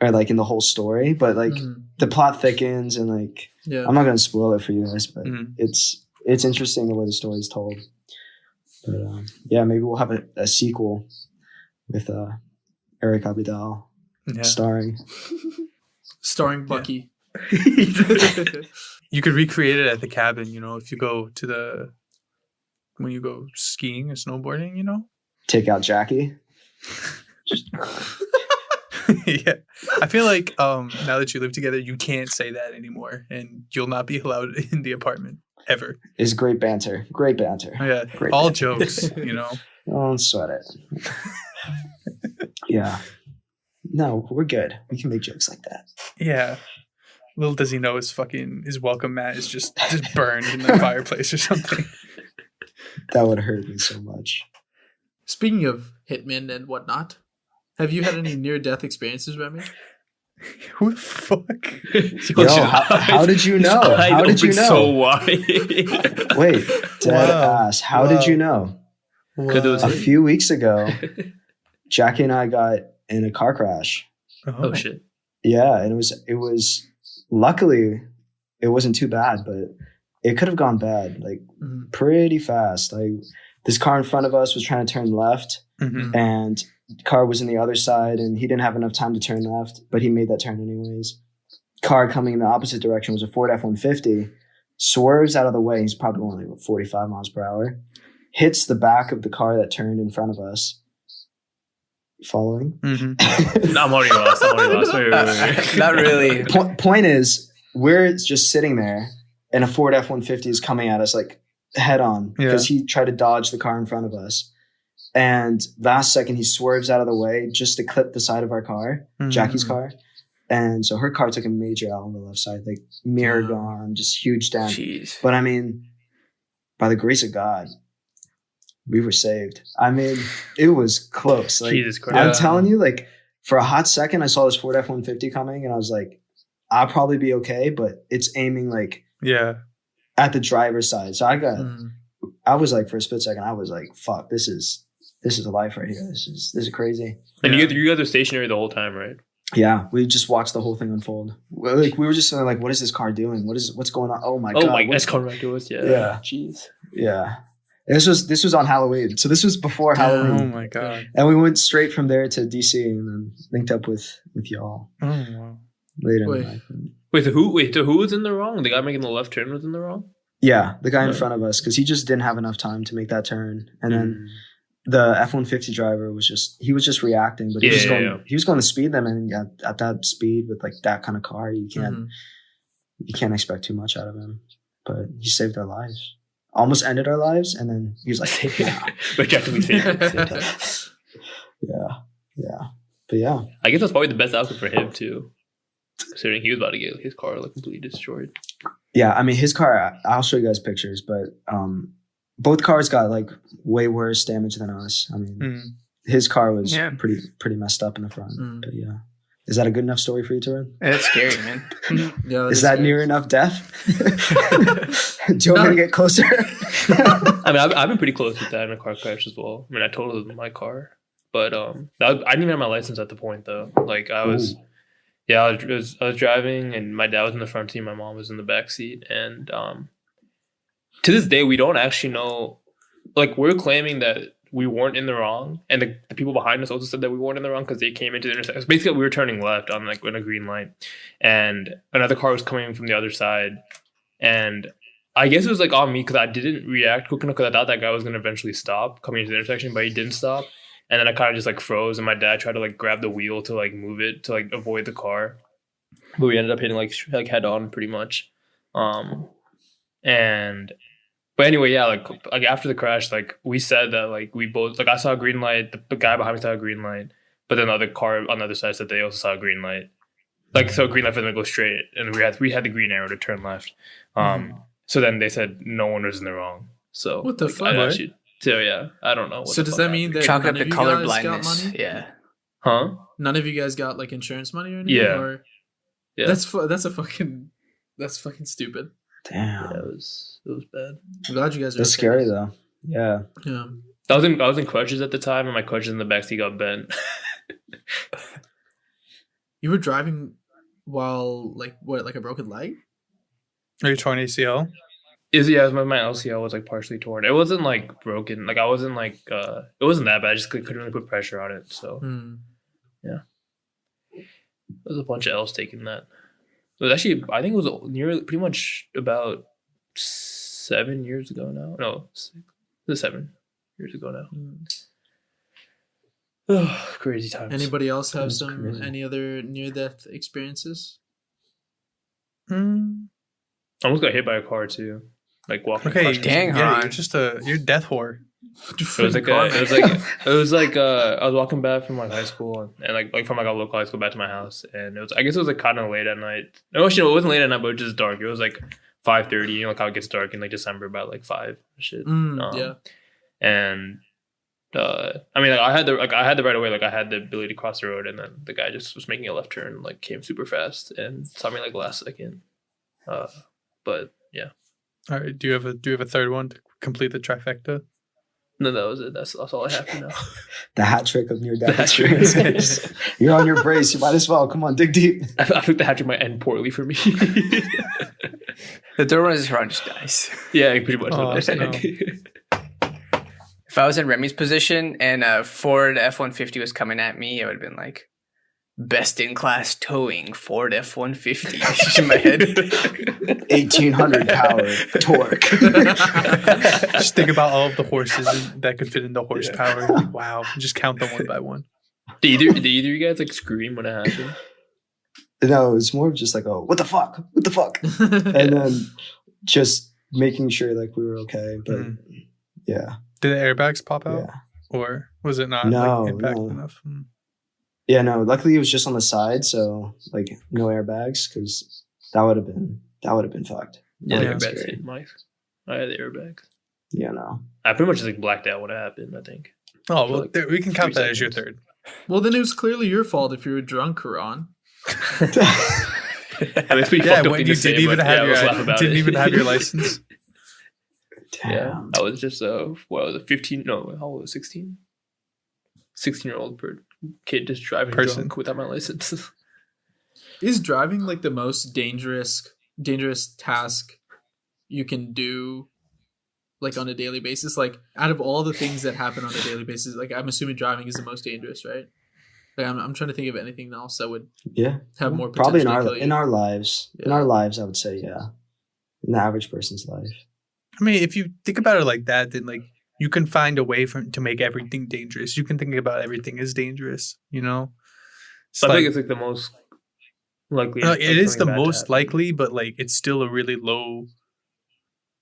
or like in the whole story, but like Mhm. the plot thickens and like Yeah. I'm not going to spoil it for you guys, but Mhm. it's interesting the way the story's told. But yeah, maybe we'll have a sequel with Eric Abidal Yeah. starring. Starring Bucky. You could recreate it at the cabin, if you go when you go skiing or snowboarding, Take out Jackie. Yeah. I feel like now that you live together, you can't say that anymore and you'll not be allowed in the apartment ever. Is great banter. Great banter. Yeah. Great All banter. jokes, Don't sweat it. Yeah. No, we're good. We can make jokes like that. Yeah. Little does he know his welcome mat is just burned in the fireplace or something. That would hurt me so much. Speaking of hitmen and whatnot, have you had any near-death experiences, Remy? Who the fuck? Yo, how did you know? How did you know? So wide. Wait, dead Wow. ass. How did you know? Because it was A few weeks ago, Jackie and I got in a car crash. Oh shit. Yeah, and it was luckily it wasn't too bad, but it could have gone bad like Mhm. pretty fast. Like this car in front of us was trying to turn left Mhm. and the car was in the other side and he didn't have enough time to turn left, but he made that turn anyways. Car coming in the opposite direction was a Ford F-150, swerves out of the way. He's probably only 45 miles per hour. Hits the back of the car that turned in front of us. Following? Mhm. No, I'm already lost. Wait. Not really. Point is, we're just sitting there, and a Ford F-150 is coming at us like head on because he tried to dodge the car in front of us, And last second, he swerves out of the way just to clip the side of our car, Jackie's car. And so her car took a major L on the left side, like mirror gone, just huge dent. Jeez. But I mean, by the grace of God, we were saved. I mean, it was close. Like, Jesus Christ. I'm telling you, like, for a hot second, I saw this Ford F-150 coming, and I was like, I'll probably be okay, but it's aiming, like, at the driver's side. So I was like, for a split second, I was like, fuck, this is a life right here. This is crazy. And you guys are stationary the whole time, right? Yeah, we just watched the whole thing unfold. Like, we were just like, what is this car doing? What's going on? Oh my god! Oh my, that's coming right to us. Yeah. Jeez. Yeah. This was on Halloween, so this was before Halloween. Oh my god! And we went straight from there to DC and then linked up with y'all Oh wow! later in the night. So who was in the wrong? The guy making the left turn was in the wrong? Yeah, the guy in Right. front of us, because he just didn't have enough time to make that turn, and then the F-150 driver was just reacting, but he was going to speed them, and at that speed with like that kind of car, you can't expect too much out of him. But he saved our lives, almost ended our lives, and then he was like, yeah, Objectively saved at the same time. yeah, but yeah. I guess that's probably the best outcome for him too, considering he was about to get his car like completely destroyed. Yeah, I mean, his car, I'll show you guys pictures, but both cars got like way worse damage than us. I mean, his car was pretty messed up in the front. But yeah. Is that a good enough story for you, Tarun? That's scary, man. Yeah, Is that near enough death? Do you want me to get closer? I mean, I've been pretty close with that in a car crash as well. I mean, I totaled my car, but I didn't even have my license at the point though. Like I was driving, and my dad was in the front seat, my mom was in the back seat, and to this day we don't actually know. Like, we're claiming that we weren't in the wrong, and the people behind us also said that we weren't in the wrong because they came into the intersection. Basically, we were turning left on like on a green light, and another car was coming from the other side, and I guess it was like on me because I didn't react quick enough because I thought that guy was going to eventually stop coming into the intersection, but he didn't stop. And then I kind of just like froze, and my dad tried to like grab the wheel to like move it to like avoid the car, but we ended up hitting like head on pretty much. But anyway, yeah, like after the crash, like we said that like we both, like I saw a green light, the guy behind me saw a green light, but then the other car on the other side said they also saw a green light. Like, so green light for them to go straight, and we had the green arrow to turn left. So then they said no one was in the wrong. So What the like, fuck? So yeah, I don't know. So does that mean that Chalk none up of the you color guys got blindness. money? Yeah. Huh? None of you guys got like insurance money or anything? Yeah. Or... Yeah. That's fucking stupid. Damn. Yeah, it was bad. I'm glad you guys are That's okay. scary though. Yeah. Yeah. I was in crutches at the time, and my crutches in the backseat got bent. You were driving while like a broken leg? Are you torn ACL? My LCL was like partially torn. It wasn't like broken. Like I wasn't like it wasn't that bad. I just couldn't really put pressure on it. So yeah, there was a bunch of L's taking that. It was actually, I think it was pretty much about 7 years ago now. No, 7 years ago now. Oh, crazy times. Anybody else have That's crazy. any other near death experiences? I almost got hit by a car too. Like walking. Okay, across the dang, street. yeah, huh? you're death whore. It was like I was walking back from like high school and like from like a local high school back to my house, and I guess it was like kind of late at night. No, actually, it wasn't late at night, but it was just dark. It was like 5:30. You know, like how it gets dark in like December about like 5 and shit. Yeah. And I mean, like, I had the right of way. Like I had the ability to cross the road, and then the guy just was making a left turn, like came super fast and saw me like last second. But yeah. All right. Do you have a third one to complete the trifecta? No, that was it. That's all I have for now. The hat trick of near death The hat trick. experiences. You're on your brace. You might as well. Come on, dig deep. I think the hat trick might end poorly for me. The third one is Ron just dies. Yeah, pretty much. Oh, no. If I was in Remy's position and a Ford F-150 was coming at me, I would have been like, best in class towing Ford F-150 in my head. 1800 power torque. Just think about all of the horses that could fit into horsepower. Wow. Just count them one by one. Did either of you guys like scream when it happened? No, it's more of just like, oh, what the fuck? What the fuck? And then just making sure like we were okay. But yeah. Did the airbags pop out? Yeah. or was it not No, like impact no. enough? Yeah, no. Luckily, it was just on the side, so like no airbags, because that would have been fucked. Yeah, the Yeah. airbags hit Mike. I had the airbags. Yeah, no. I pretty much just like blacked out when it happened, I think. Oh well, like there, we can count 3 that as your seconds. third. Well, then it was clearly your fault if you were drunk, Karan. That's pretty Yeah, fucked up when thing you to say, didn't even but have yeah, let's laugh your about didn't it. even have your license. Yeah, Damn. I was just what was it, 15? No, how old was 16? 16-year-old kid just driving Person. drunk without my license. Is driving like the most dangerous task you can do, like on a daily basis? Like out of all the things that happen on a daily basis, like I'm assuming driving is the most dangerous, right? Like I'm trying to think of anything else that would Yeah. have more Probably in potential our to kill in you. our lives. In Yeah. our lives, I would say, yeah. In the average person's life. I mean, if you think about it like that, then like you can find a way to make everything dangerous. You can think about everything as dangerous. You know, it's I like, think it's like the most likely. no, like, it is the something bad to most happen. likely, but like it's still a really low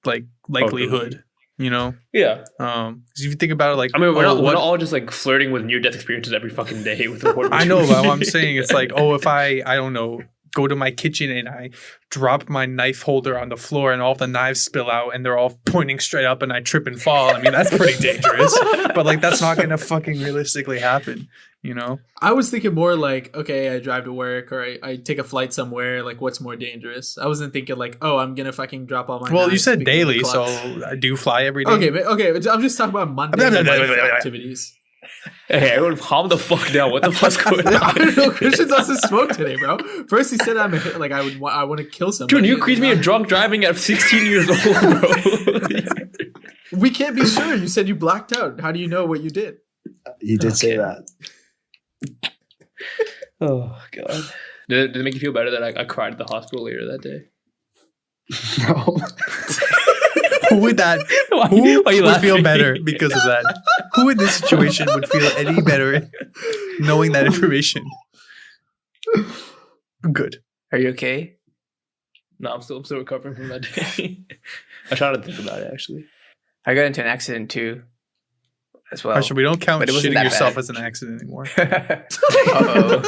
like likelihood. You know, Yeah, 'cause if you think about it, like I mean, we're oh, not what- all just like flirting with near-death experiences every fucking day with the I know, but what I'm saying it's like, oh, if I don't know, go to my kitchen and I drop my knife holder on the floor and all the knives spill out and they're all pointing straight up and I trip and fall. I mean, that's pretty dangerous. But like, that's not gonna fucking realistically happen, you know? I was thinking more like, okay, I drive to work or I take a flight somewhere. Like, what's more dangerous? I wasn't thinking like, oh, I'm gonna fucking drop all my. Well, you knives said because of the daily, so clock. I do fly every day. Okay, but I'm just talking about mundane life activities. Hey, everyone, calm the fuck down. What the fuck's going on? I don't know. Christian's also smoked today, bro. First he said I want to kill somebody. Dude, you and accused me then of drunk driving at 16 years old, bro. We can't be sure. You said you blacked out. How do you know what you did? You did say Okay. that. Oh god. Did it make you feel better that I cried at the hospital later that day? No. Who would that? Why- Who why you would feel laughing? better because of that? Who in this situation would feel any better knowing that information? Good. Are you okay? No, I'm still recovering from that day. I try to think about it actually. I got into an accident too, as well. Actually, we don't count but it wasn't shitting that yourself bad. as an accident anymore. Uh-oh.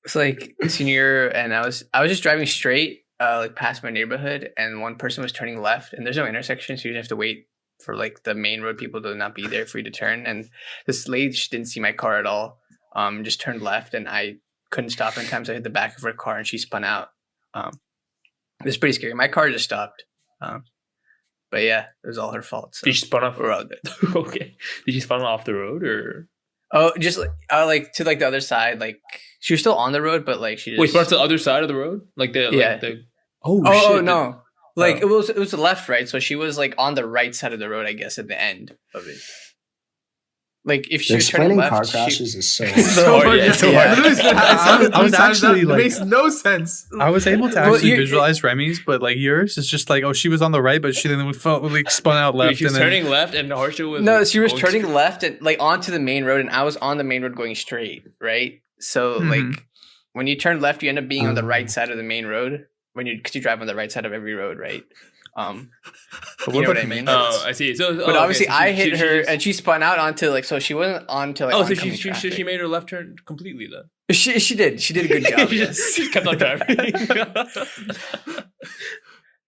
It's like senior year, and I was just driving straight, like past my neighborhood, and one person was turning left, and there's no intersection, so you just have to wait for like the main road people to not be there for you to turn. And this lady just didn't see my car at all. Just turned left, and I couldn't stop in time, so I hit the back of her car, and she spun out. It was pretty scary. My car just stopped. But yeah, it was all her fault. So Did you spun off? we're all good. Okay. Did you spun off the road or? Oh, just like to like the other side. Like she was still on the road, but like she just Wait, spun off to the other side of the road? Like the Yeah. like the. Oh, Oh, shit. no. Like Oh. it was the left, right? So she was like on the right side of the road, I guess, at the end of it. Like if she was turning Explaining left, car she- crashes is so It's hard. so hard, yeah, it's so hard. Literally said I said it I was 3 times now. actually, It like- makes no sense. I was able to Well, actually you- visualize Remy's, but like yours is just like, oh, she was on the right, but she then felt like spun out Wait, left, she was and then turning left and Harsha was. No, she was going turning straight. left and like onto the main road, and I was on the main road going straight, right? So Mhm. like when you turn left, you end up being on the Oh. right side of the main road because you drive on the right side of every road, right? But You know about what I the mean? main Oh, I see. So, But obviously, I hit her, and and she spun out onto like, so she wasn't onto like. oh, so oncoming she traffic. made her left turn completely then. She did a good job. She Yes. just kept on driving.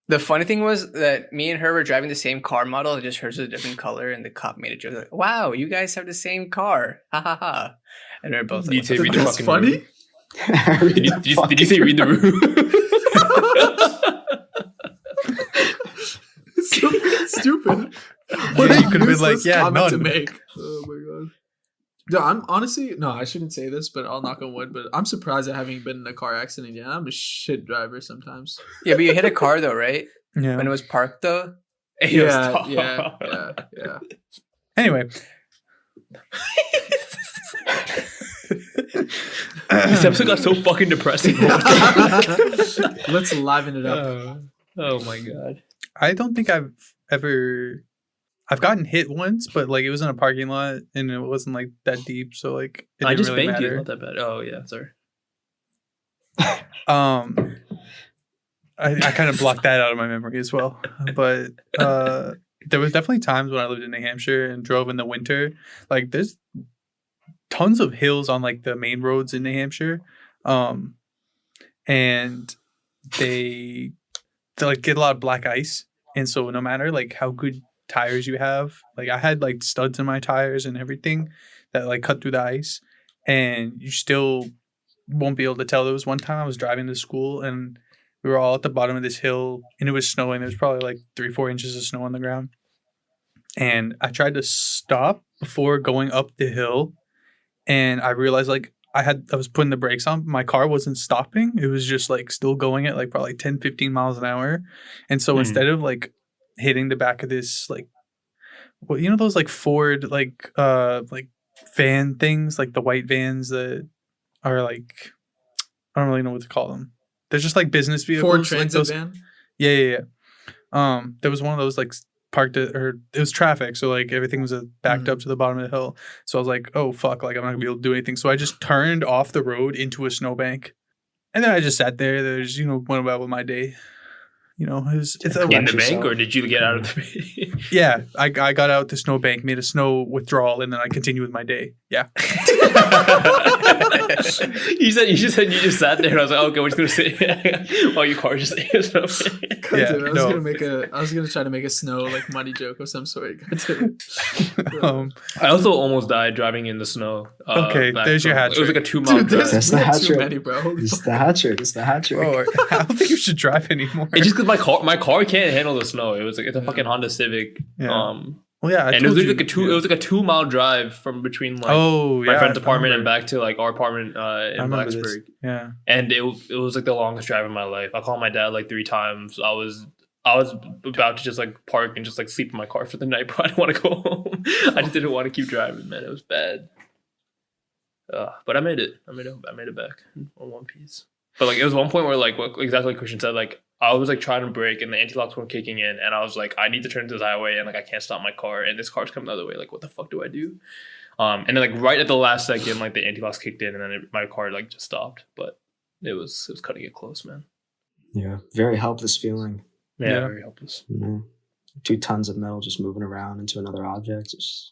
The funny thing was that me and her were driving the same car model, just hers was a different color, and the cop made a joke like, "Wow, you guys have the same car!" Ha ha ha! And we are both You like, say "What read the the That's fucking funny. room. Did you say read the room? It's so stupid. Yeah, What a you could've been like, useless yeah, comment to none. make. Oh my god. No, I'm honestly no. I shouldn't say this, but I'll knock on wood. But I'm surprised at having been in a car accident yet. I'm a shit driver sometimes. Yeah, but you hit a car though, right? yeah. When it was parked though. Hey, yo, Yeah, stop. yeah. Anyway, This episode got so fucking depressing. Let's liven it up. Oh my god. I don't think I've gotten hit once, but like it was in a parking lot and it wasn't like that deep, so like it I didn't just really banked you. matter. Not that bad. Oh yeah, sorry. I kind of blocked that out of my memory as well. But there was definitely times when I lived in New Hampshire and drove in the winter. Like there's tons of hills on like the main roads in New Hampshire, and they like get a lot of black ice, and so no matter like how good tires you have, like I had like studs in my tires and everything that like cut through the ice, and you still won't be able to tell. There was one time I was driving to school and we were all at the bottom of this hill and it was snowing. There was probably like 3-4 inches of snow on the ground, and I tried to stop before going up the hill, and I realized like I was putting the brakes on. My car wasn't stopping. It was just like still going at like probably 10-15 miles an hour. And so instead of like hitting the back of this like, well, you know those like Ford like van things, like the white vans that are like, I don't really know what to call them. They're just like business vehicles. Ford like Transit those, van. Yeah. There was one of those like parked or it was traffic, so like everything was backed up to the bottom of the hill. So I was like, oh fuck, like I'm not gonna be able to do anything. So I just turned off the road into a snowbank, and then I just sat there. There's went about with my day. It's in the bank, or did you get out of the bank? Yeah, I got out the snowbank, made a snow withdrawal, and then I continued with my day. Yeah. You just sat there, and I was like, okay, we're just gonna sit while your car just ate. I was gonna try to make a snow like muddy joke of some sort. I also almost died driving in the snow. Okay, there's your hat trick. It was like a 2-mile drive. That's the hat trick. Many, bro. It's the hat trick. It's the hat trick. Oh, I don't think you should drive anymore. It's just because my car can't handle the snow. It's a fucking Honda Civic. Yeah. Well, yeah, and it was like it was like a 2-mile drive from between like my friend's apartment and back to like our apartment in Blacksburg. Yeah, and it was like the longest drive of my life. I called my dad like 3 times. I was about to just like park and just like sleep in my car for the night, but I didn't want to go home. I just didn't want to keep driving, man. It was bad. But I made it. I made it back on one piece. But like it was one point where like exactly like Christian said, like I was like trying to brake and the anti-locks weren't kicking in, and I was like, I need to turn to the highway and like I can't stop my car and this car's coming the other way. Like what the fuck do I do? And then like right at the last second, like the anti-locks kicked in and then my car like just stopped. But it was cutting it close, man. Yeah, very helpless feeling. Yeah. Very helpless. 2 tons of metal just moving around into another object. It's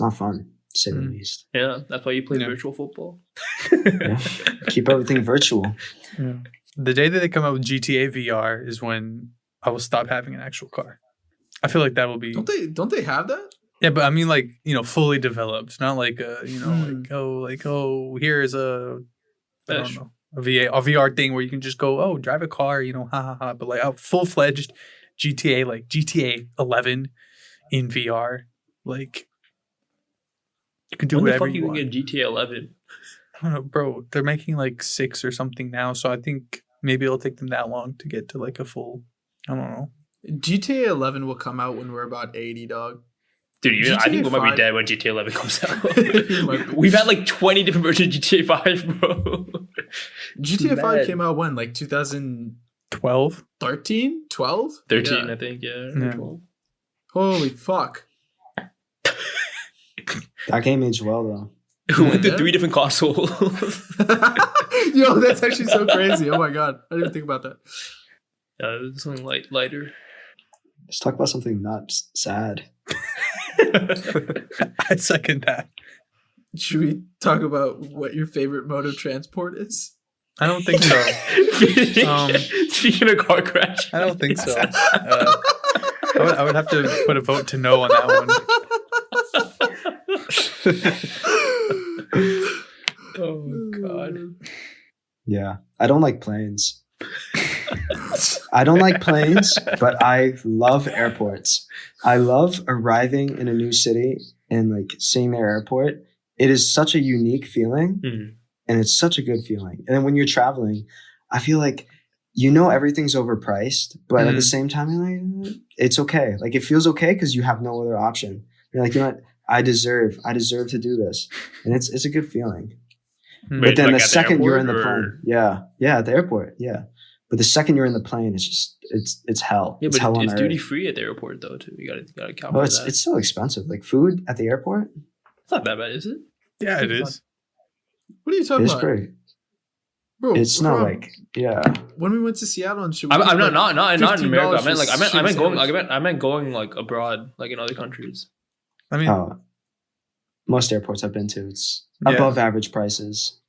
not fun, to say the least. Yeah, that's why you play virtual football. Yeah. Keep everything virtual. Yeah. The day that they come out with GTA VR is when I will stop having an actual car. I feel like that will be. Don't they have that? Yeah, but I mean, like fully developed, not like here's a VR thing where you can just go, drive a car, but like a full-fledged GTA, like GTA 11 in VR, like you can do whatever you want. When the fuck you can get GTA 11? I don't know, bro. They're making like 6 or something now, so I think maybe it'll take them that long to get to like a full. I don't know. GTA 11 will come out when we're about 80, dog. Dude, I think we might be dead when GTA 11 comes out. We've had like 20 different versions of GTA 5, bro. GTA 5 came out when? Like 2012? 13? 12? 13, I think, yeah. 12. Holy fuck. That game aged well, though. We went through 3 different consoles. Yo, that's actually so crazy. Oh my god. I didn't even think about that. Something lighter. Let's talk about something not sad. I'd second that. Should we talk about what your favorite mode of transport is? I don't think so. Speaking of car crash, I don't think so. I would have to put a vote to no on that one. Oh god. Yeah, I don't like planes. I don't like planes, but I love airports. I love arriving in a new city and like seeing their airport. It is such a unique feeling, and it's such a good feeling. And then when you're traveling, I feel like everything's overpriced, but at the same time, you're like, it's okay. Like it feels okay because you have no other option. You're like, you know what? I deserve to do this, and it's a good feeling. But then the second you're in the plane, at the airport, But the second you're in the plane, it's just it's hell. Yeah, it's hell on it's earth. duty free at the airport though too. You gotta count. Well, it's still expensive. Like food at the airport. It's not that bad, is it? Yeah, it is. What are you talking about? It's great. Bro, It's not from like yeah. when we went to Seattle and shit. I'm we paid, not like, in America. $15 I meant going. sandwich. I meant going like abroad, like in other countries. I mean, Most airports I've been to, it's Yeah. above average prices.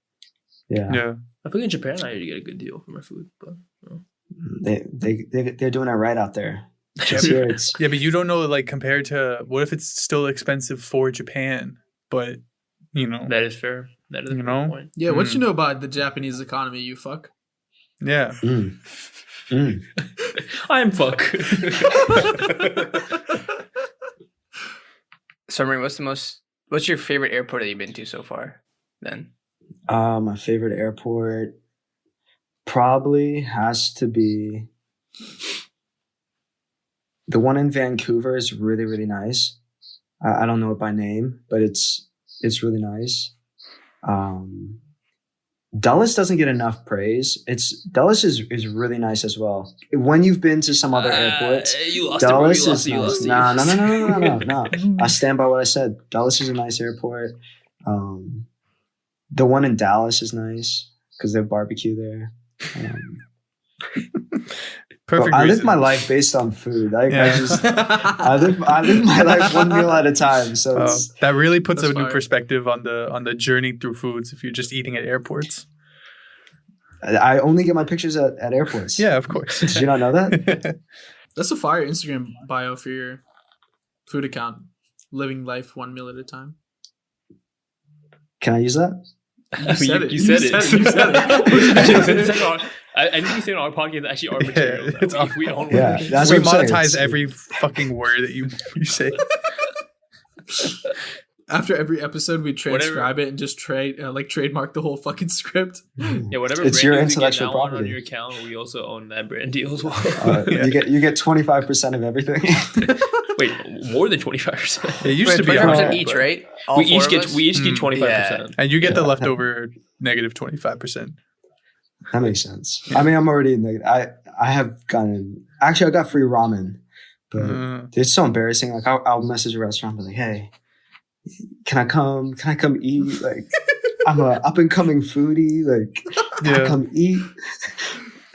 Yeah. yeah. I think in Japan I usually get a good deal for my food, but They're doing it right out there. Here it's Yeah, but you don't know, like, compared to what if it's still expensive for Japan, but you know, that is fair. That is a You good know? point. Yeah, what you know about the Japanese economy, you fuck? yeah. I'm fuck. Summer, what's your favorite airport that you've been to so far? Then My favorite airport probably has to be the one in Vancouver. Is really really nice. I don't know it by name, but it's really nice. Dulles doesn't get enough praise. Dulles is really nice as well. When you've been to some other airports, You lost it, bro. Dulles You lost is it. You nice. lost it. No. I stand by what I said. Dulles is a nice airport. The one in Dallas is nice because they have barbecue there. Perfect. I live reason. my life based on food. Yeah. I live my life one meal at a time. So it's, that really puts That's a new fire. perspective on the journey through foods if you're just eating at airports. I only get my pictures at airports. Yeah, of course. Did you not know that? That's a fire Instagram bio for your food account. Living life one meal at a time. Can I use that? You said it. You said it. You said it. Actually, it's like I think you say it on our podcast. It's actually our Yeah, material. it's our- we own Yeah, it. that's We what I'm saying. monetize It's- every fucking word that you say. After every episode, we transcribe it and just trademark the whole fucking script. Yeah, whatever It's brand your deals you get intellectual now on property. your account, we also own that brand deal as well. Yeah. You get 25% of everything. Wait, more than 25%. It used Wait, to be 25% 100, each, but- right? All We four each of get us? we each get Mm. 25%. and you get the Yeah. leftover negative 25%. That makes sense. I mean, I'm already in the. I have gotten. Actually, I got free ramen, but it's so embarrassing. Like I'll message a restaurant, and be like, "Hey, can I come? Can I come eat? Like, I'm a up and coming foodie. Like, can I Yeah. come eat?"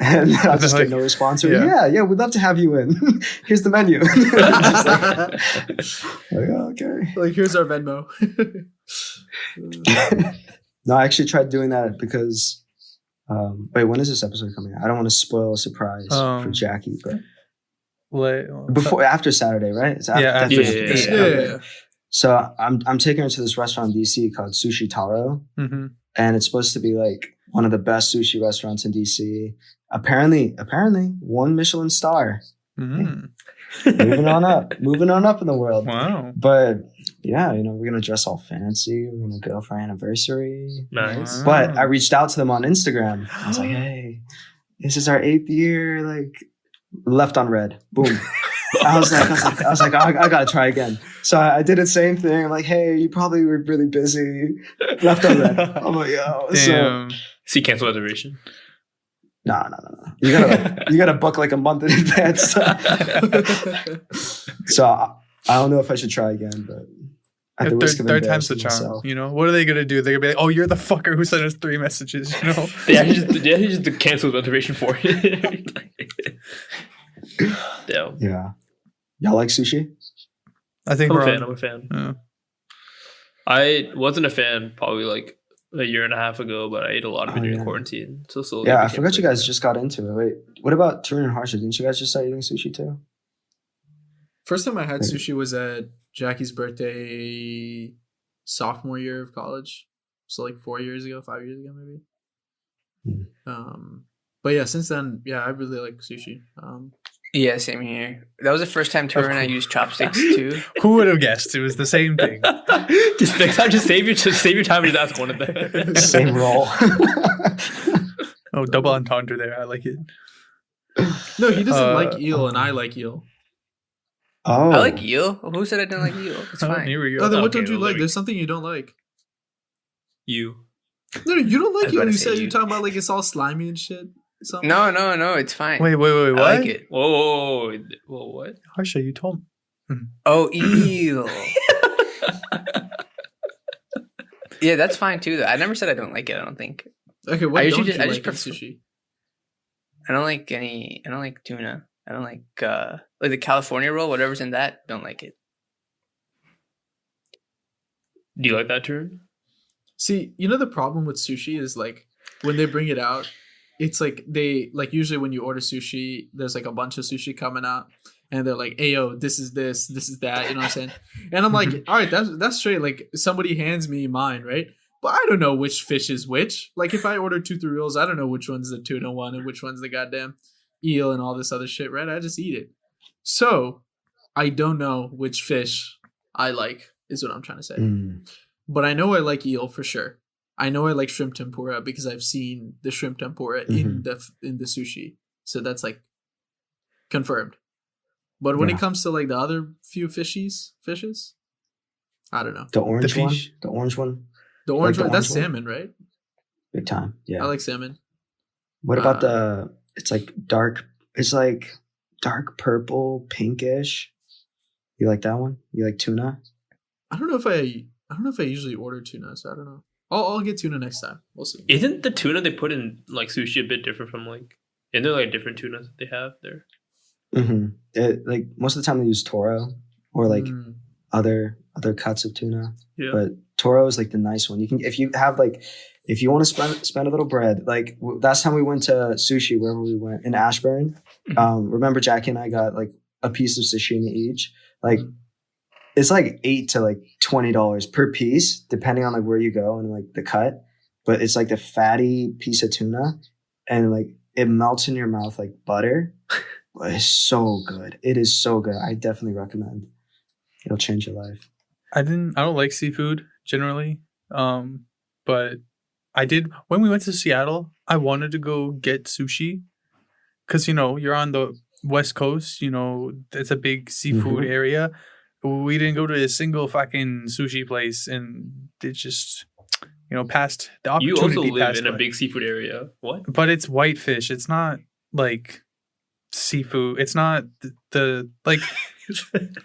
And I just Like, get no response. Or, yeah. yeah, we'd love to have you in. Here's the menu. Just like, oh, okay. Like, here's our Venmo. No, I actually tried doing that because. Wait, when is this episode coming out? I don't want to spoil a surprise for Jackie, but after Saturday, right? It's after, Yeah, after definitely Saturday. after. Yeah. Okay. So I'm taking her to this restaurant in DC called Sushi Taro, Mm-hmm. and it's supposed to be like one of the best sushi restaurants in DC. Apparently, one Michelin star. Mm-hmm. moving on up in the world. Wow. But yeah, we're gonna dress all fancy. We're gonna go for our anniversary. Nice. But I reached out to them on Instagram. I was like, hey, this is our 8th year. Like, left on red. Boom. I was like, I gotta try again. So I did the same thing. I'm like, hey, you probably were really busy. Left on red. I'm like, yo. So, Damn. See, cancel reservation. no. You gotta book like a month in advance. So I don't know if I should try again, but at the risk of Third time's the embarrassing charm. myself. What are they gonna do? They're gonna be like, "Oh, you're the fucker who sent us 3 messages." They actually just cancel reservation for it. Damn. Yeah. Y'all like sushi? I think I'm we're a fan. on. I'm a fan. Yeah. I wasn't a fan probably like a year and a half ago, but I ate a lot of it Oh, during yeah. quarantine. So slowly Yeah, I became forgot you a guys fan. just got into it. Wait, what about Tarun and Harsha? Didn't you guys just start eating sushi too? First time I had sushi was at Jackie's birthday, sophomore year of college. So like 5 years ago, maybe. But yeah, since then, yeah, I really like sushi. Yeah, same here. That was the first time Tara and I used chopsticks too. Who would have guessed? It was the same thing. Just next time, just save your time and just ask one of them. Same roll. Oh, double entendre there. I like it. No, he doesn't like Uh, eel, and I like eel. Oh, I like eel. Who said I didn't like eel? It's Oh, fine. here we go. Oh, then what okay, don't you well, like? there we- There's something you don't like. You. No, you don't I was like eel. about to You say said you. you're talking about like it's all slimy and shit. Something. No, it's fine. Wait, what? I like it. Whoa, what? Harsha, you told me. Oh, eel. Yeah, that's fine too. Though I never said I don't like it. I don't think. Okay, what I don't usually you just- I like just in prefer- sushi? I don't like any. I don't like tuna. I don't like the California roll. Whatever's in that, don't like it. Do you like that turn? See, you know the problem with sushi is like when they bring it out, it's like they like usually when you order sushi, there's like a bunch of sushi coming out, and they're like, "Ayo, this is this, this is that." You know what I'm saying? And I'm like, all right, that's straight. Like somebody hands me mine, right? But I don't know which fish is which. Like if I order 2-3 rolls, I don't know which one's the tuna one and which one's the goddamn eel and all this other shit, right? I just eat it. So I don't know which fish I like, is what I'm trying to say. But I know I like eel for sure. I know I like shrimp tempura because I've seen the shrimp tempura in the sushi. So that's like confirmed. But when it comes to like the other few fishes, I don't know. The orange one. fish. The orange one. The orange the one, that's orange one? salmon, right? Big time. Yeah. I like salmon. What about the? It's like dark. It's like dark purple, pinkish. You like that one? You like tuna? I don't know if I usually order tuna, so I don't know. I'll get tuna next time. We'll see. Isn't the tuna they put in like sushi a bit different from like? Isn't there like different tunas that they have there? Like most of the time they use Toro or like Mm. other cuts of tuna. Yeah. But Toro is like the nice one. You can if you want to spend a little bread. Like last time we went to sushi, wherever we went in Ashburn. Remember Jackie and I got like a piece of sashimi each. Like it's like $8 to like $20 per piece, depending on like where you go and like the cut. But it's like the fatty piece of tuna, and like it melts in your mouth like butter. But it's so good. It is so good. I definitely recommend. It'll change your life. I don't like seafood generally. But I did when we went to Seattle, I wanted to go get sushi. Cause you're on the West Coast, it's a big seafood area. We didn't go to a single fucking sushi place, and it just passed the You opportunity. also live passed in a by. big seafood area. What? But it's whitefish. It's not like seafood. It's not the like.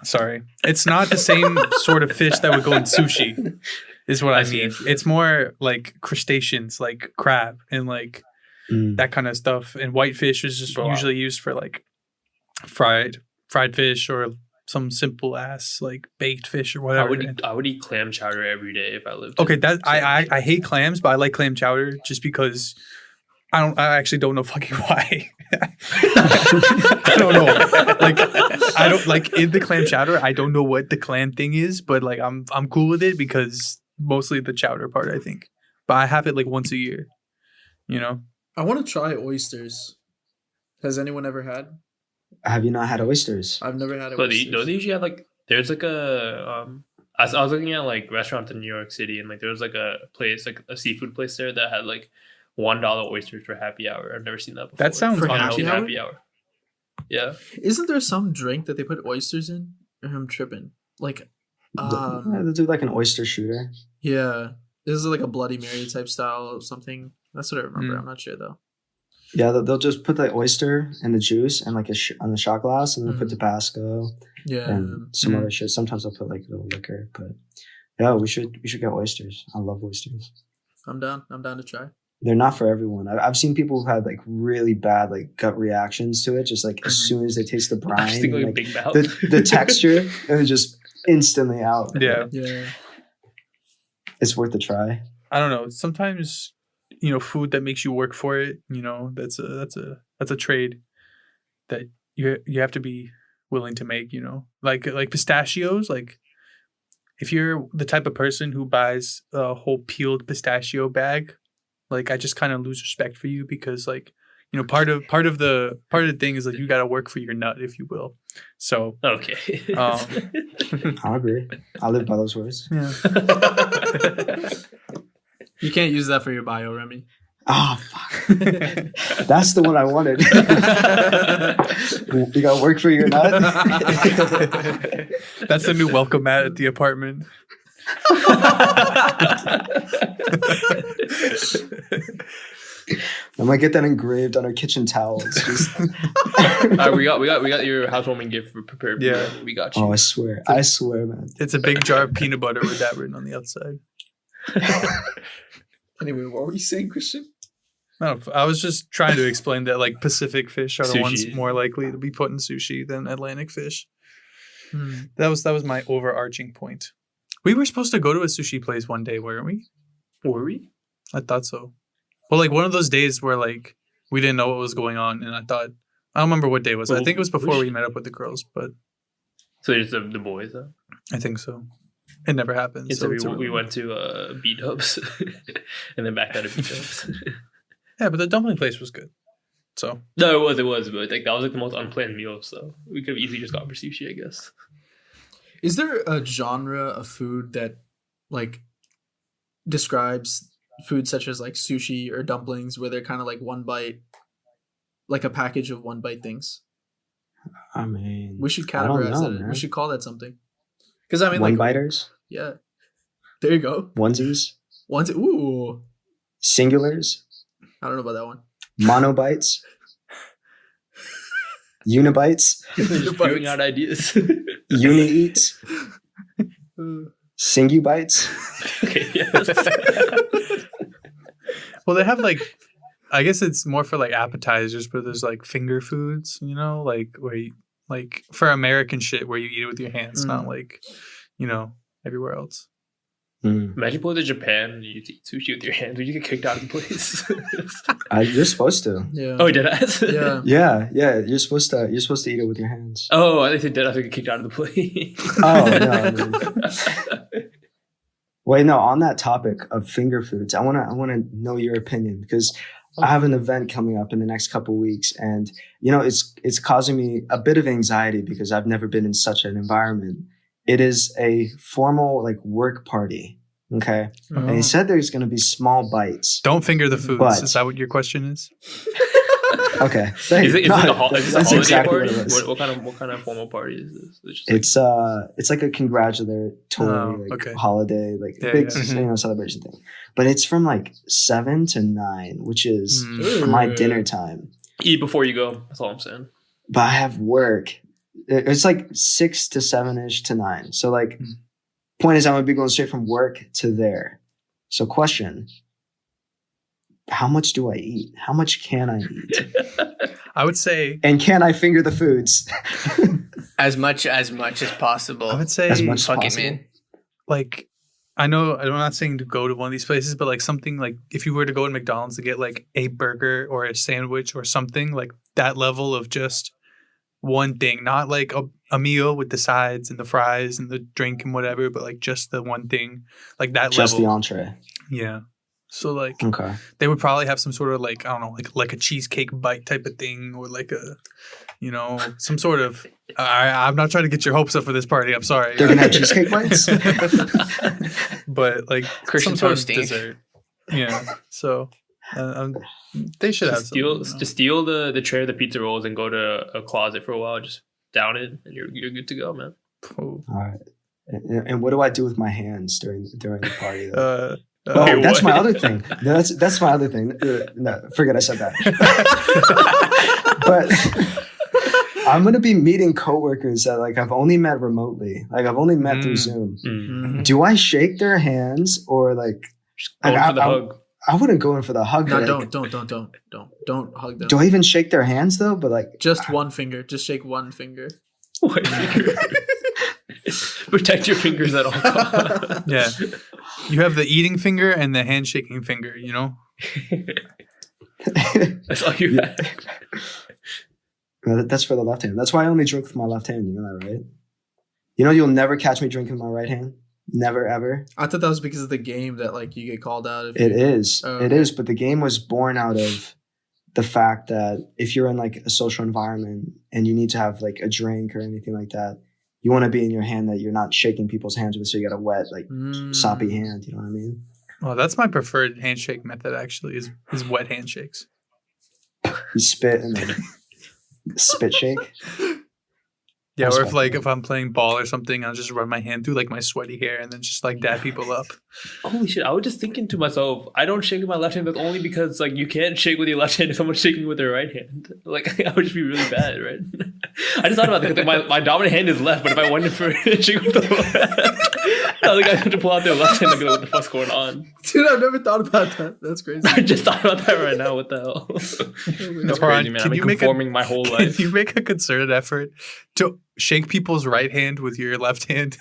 Sorry, it's not the same sort of fish that would go in sushi. Is what I mean. It's more like crustaceans, like crab and like that kind of stuff. And whitefish is just usually used for like fried fish or some simple ass like baked fish or whatever. I would eat clam chowder every day if I lived. Okay, I hate clams, but I like clam chowder just because I actually don't know fucking why. I don't know. Like I don't like in the clam chowder, I don't know what the clam thing is, but like I'm cool with it because mostly the chowder part, I think. But I have it like once a year. I want to try oysters. Has anyone ever had? Have you not had oysters? I've never had But oysters. they usually have like there's like a I was looking at like restaurants in New York City, and like there was like a place, like a seafood place there that had like $1 oysters for happy hour. I've never seen that before. That sounds For awesome. happy hour? Yeah. Isn't there some drink that they put oysters in? Or I'm tripping. Like, They'll do like an oyster shooter. yeah. This is like a Bloody Mary type style or something. That's what I remember. I'm not sure though. Yeah, they'll just put the oyster and the juice and like on the shot glass, and then put Tabasco Yeah. and some other shit. Sometimes they'll put like a little liquor, but yeah, we should get oysters. I love oysters. I'm down. I'm down to try. They're not for everyone. I've seen people who've had like really bad like gut reactions to it. Just like as soon as they taste the I just think brine, like like, big mouth. the texture, and it's just instantly out. Yeah. Yeah. It's worth a try. I don't know. Sometimes food that makes you work for it, that's a trade that you have to be willing to make, like pistachios. Like if you're the type of person who buys a whole peeled pistachio bag, like I just kind of lose respect for you because like part of the thing is like you got to work for your nut, if you will. So Okay. I agree. I live by those words. yeah. You can't use that for your bio, Remy. Oh fuck! That's the one I wanted. You gotta work for your nut. That's the new welcome mat at the apartment. I might get that engraved on our kitchen towels. Just... All right, we got your housewarming gift prepared. Yeah. We got you. Oh, I swear, man. It's a big jar of peanut butter with that written on the outside. Anyway, what were you saying, Christian? No, I was just trying to explain that like Pacific fish are the ones Sushi. more likely to be put in sushi than Atlantic fish. Hmm. That was my overarching point. We were supposed to go to a sushi place one day, weren't we? Were we? I thought so. Well, like one of those days where like we didn't know what was going on, and I don't remember what day it was. I Well, think it was before we we met up with the girls, but So it's the boys, though. I think so. It never happened. Yeah, So so it's we went to B-dubs and then back out of B-dubs. yeah, but the dumpling place was good. So No, it was, but like that was like the most unplanned meal, so we could have easily just gone for sushi, I guess. Is there a genre of food that like describes food such as like sushi or dumplings where they're kind of like one bite, like a package of one bite things? I mean, We should I don't categorize know, that. man. We should call that something. Because I mean, one like, biters, yeah, there you go. onesies, Once, ooh, singulars, I don't know about that one. monobites, unibites, Just spewing out ideas. uni-eats, singubites. Okay, yes. well, they have like I guess it's more for like appetizers, but there's like finger foods, you know, like where you like for American shit where you eat it with your hands, not like everywhere else. Mm. Imagine going to Japan and you eat sushi with your hands. Would you get kicked out of the place? You're supposed to. Yeah. Oh, did I? Yeah. Yeah. You're supposed to eat it with your hands. Oh, I think did. I think get kicked out of the place. Oh no. I mean, wait, no. On that topic of finger foods, I wanna know your opinion because I have an event coming up in the next couple of weeks, and it's causing me a bit of anxiety because I've never been in such an environment. It is a formal like work party, okay? And he said there's going to be small bites. Don't finger the foods. But- Is that what your question is? Okay, Is it No, a holiday that's exactly party? what it is. What kind of formal party is this? It's like a congratulatory okay. holiday, like Yeah, big yeah. celebration thing. But it's from like 7 to 9, which is Mm. my dinner time. Eat before you go. That's all I'm saying. But I have work. It's like 6 to 7ish to 9. So like, point is, I'm gonna be going straight from work to there. So question: how much do I eat? How much can I eat? I would say And can I finger the foods? As much as possible. I would say As much as Fuck it, possible. man. like I know I'm not saying to go to one of these places, but like something like if you were to go to McDonald's to get like a burger or a sandwich or something like that level of just one thing, not like a meal with the sides and the fries and the drink and whatever, but like just the one thing, like that Just the level. entree. Yeah. So like Okay. they would probably have some sort of like I don't know, like a cheesecake bite type of thing, or like a some sort of. I'm not trying to get your hopes up for this party. I'm sorry. They're gonna have cheesecake bites. But like Christian some sort toasting. of dessert. Yeah. So they should have Just steal the tray of the pizza rolls and go to a closet for a while. Just down it, and you're good to go, man. Oh. All right. And what do I do with my hands during the party? Though? Oh, Wait, That's what? my other thing. That's my other thing. No, forget I said that. But I'm gonna be meeting coworkers that like I've only met remotely. Like I've only met through Zoom. Mhm. Do I shake their hands or like? Going I- for the I- hug. I wouldn't go in for the hug. No, but, like, don't hug them. Do I even shake their hands though? But like, Just one finger. Just shake one finger. What finger? Protect your fingers at all costs. yeah. You have the eating finger and the handshaking finger. That's all you have. that's for the left hand. That's why I only drink with my left hand. You know that, right? You'll never catch me drinking with my right hand. Never ever. I thought that was because of the game that like you get called out. If It you, is. Oh, It okay. is. But the game was born out of the fact that if you're in like a social environment and you need to have like a drink or anything like that, you want to be in your hand that you're not shaking people's hands with, so you got a wet, like soppy hand. You know what I mean? Well, that's my preferred handshake method. Actually, is wet handshakes. You spit and then spit shake. Yeah, That's or if fine. if I'm playing ball or something, I'll just run my hand through like my sweaty hair and then just like dab people up. Holy shit! I was just thinking to myself, I don't shake with my left hand, but only because like you can't shake with your left hand if someone's shaking with their right hand. Like I would just be really bad, right? I just thought about that. My dominant hand is left, but if I wanted for shake with the left, other guys have to pull out their left hand and go, what the fuck's going on? Dude, I've never thought about that. That's crazy. I just thought about that right now. What the hell? That's crazy, man. I've been conforming my whole Can life. you make a concerted effort to shake people's right hand with your left hand?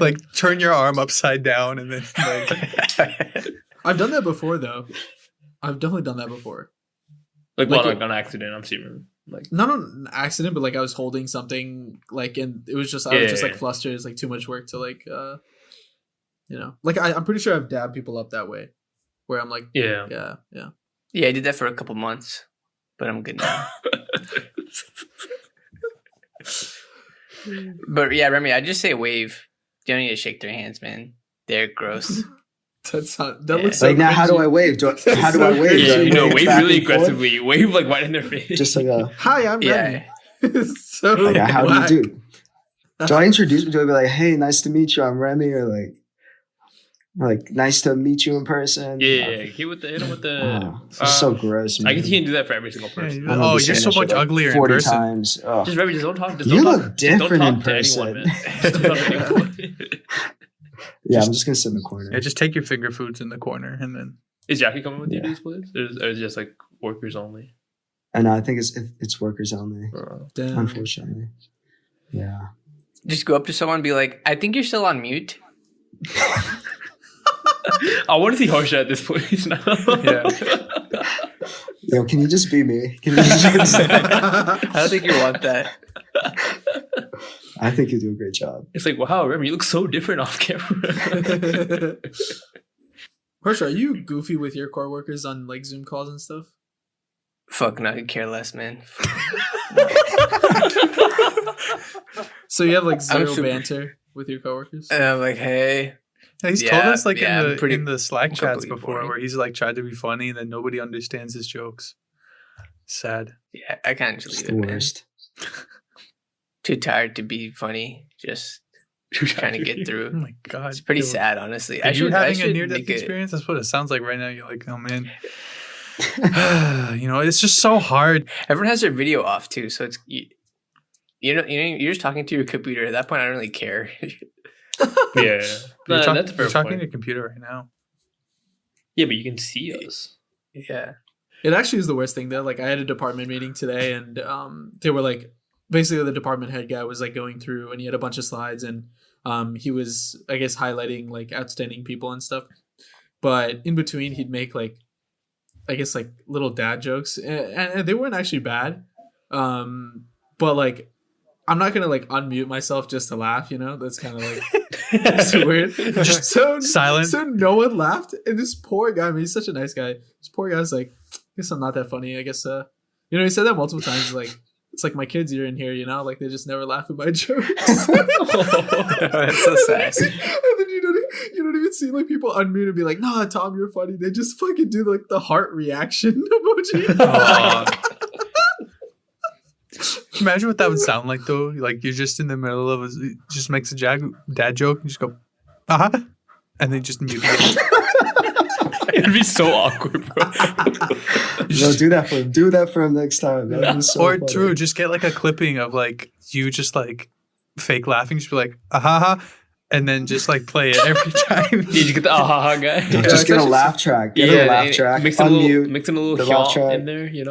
Like turn your arm upside down and then like I've done that before, though. I've definitely done that before. Like, Like well, it- like on accident. I'm seeing like. Not on accident, but like I was holding something, like, and it was just I was just like flustered. It's like too much work to like, like I'm pretty sure I've dabbed people up that way, where I'm like, Yeah. yeah. Yeah, I did that for a couple months, but I'm good now. But yeah, Remy, I just say wave. You don't need to shake their hands, man. They're gross. That Yeah. looks so Like now, how do I wave? How do I wave? Yeah, Do I you know, wave back really and forth? aggressively. Wave like right in their face. Just like a. Hi, I'm Yeah. Remy. So Like, how whack. do you do? Do I introduce me? Do I be like, "Hey, nice to meet you. I'm Remy," or like, "Nice to meet you in person"? yeah. Hit him with the. Oh, this is so gross, man. I guess you can do that for every single person. I'm gonna oh, be you're saying so that shit, much like, uglier in 40 person. times. Oh. Just Remy, just don't talk. Just You don't look talk, just don't different talk in to anyone, person. man. Just don't talk to anyone. Yeah, I'm just gonna sit in the corner. Yeah, just take your finger foods in the corner and then Is Jackie coming with you to Yeah. these plays? Or is it just like workers only? And I think it's workers only, Damn. unfortunately. Yeah. Just go up to someone and be like, I think you're still on mute. I want to see Harsha at this place now. Yeah. Yo, can you just be me? Can you just I don't think you want that. I think you do a great job. It's like, wow, Remy, you look so different off camera. Harsha, are you goofy with your core workers on like Zoom calls and stuff? Fuck no, I could care less, man. So you have like I'm zero super- banter with your coworkers? And I'm like, hey. he's Yeah, told us like yeah, I'm in the Slack chats completely before boring. where he's like tried to be funny and then nobody understands his jokes. Sad. Yeah, I can't just It's leave the it, man. worst. Too tired to be funny. Just trying to get Oh through. my god. It's pretty Yo, sad, honestly. Are you having a should near death make it- experience? That's what it sounds like right now. You're like, oh man. It's just so hard. Everyone has their video off too, so it's you're just talking to your computer. At that point, I don't really care. Yeah. You're, Nah, talk- that's a fair you're talking point. to your computer right now. Yeah, but you can see us. Yeah. It actually is the worst thing though. Like I had a department meeting today, and they were like, basically the department head guy was like going through, and he had a bunch of slides, and he was, I guess, highlighting like outstanding people and stuff. But in between, he'd make like, I guess, like little dad jokes, and they weren't actually bad. But like, I'm not gonna like unmute myself just to laugh. That's kind of like it's weird. Just so silent. So no one laughed, and this poor guy. I mean, he's such a nice guy. This poor guy was like, I guess I'm not that funny. I guess he said that multiple times. He's like, it's like my kids are in here, like they just never laugh at my jokes. That's so sad. And then you don't even see like people unmute and be like, "Nah, Tom, you're funny." They just fucking do like the heart reaction emoji. Imagine what that would sound like though. Like you're just in the middle of just makes a dad joke and just go, and then just mute it. It'd be so awkward, bro. No, do that for him. Do that for him next time. That was so Or funny. true, just get like a clipping of like you just like fake laughing, just be like, and then just like play it every time. Did you get the ahaha guy? Just get a actually laugh track. Get a laugh track. Mix in a Unmute. little the laugh yaw track. in there, Yeah.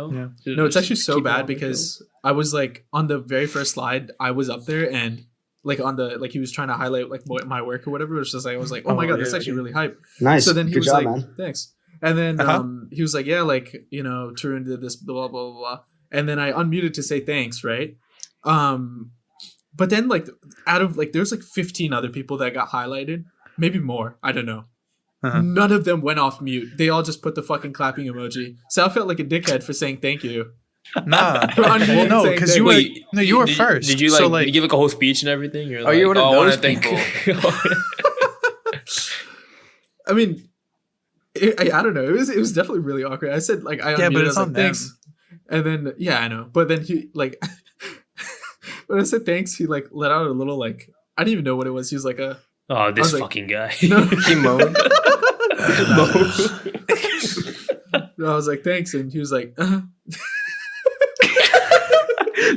No, it's actually so Keep it bad on the because I was like on the very first slide, I was up there and like on the like he was trying to highlight like my work or whatever. It's just like I was like, oh my god, that's actually really hype. Nice. So then he Good was job, like, man. thanks. And then Uh-huh. he was like, yeah, like, Tarun did this, blah, blah, blah, blah. And then I unmuted to say thanks, right? But then like out of like, there's like 15 other people that got highlighted, maybe more. I don't know. Uh-huh. None of them went off mute. They all just put the fucking clapping emoji. So I felt like a dickhead for saying thank you. Nah. Unmuted Well, no, saying because thank you were Wait, you were did, first. Did you So, did you give like a whole speech and everything? You're like, you're one of I wanna those thank people. I mean, I don't know. It was definitely really awkward. I said like I Yeah, unmuted, but I it's was like, on them. thanks. And then yeah, I know. But then he like when I said thanks, he like let out a little like I didn't even know what it was. He was like a Oh, this I was like- fucking guy. no. He moaned. No, I was like thanks, and he was like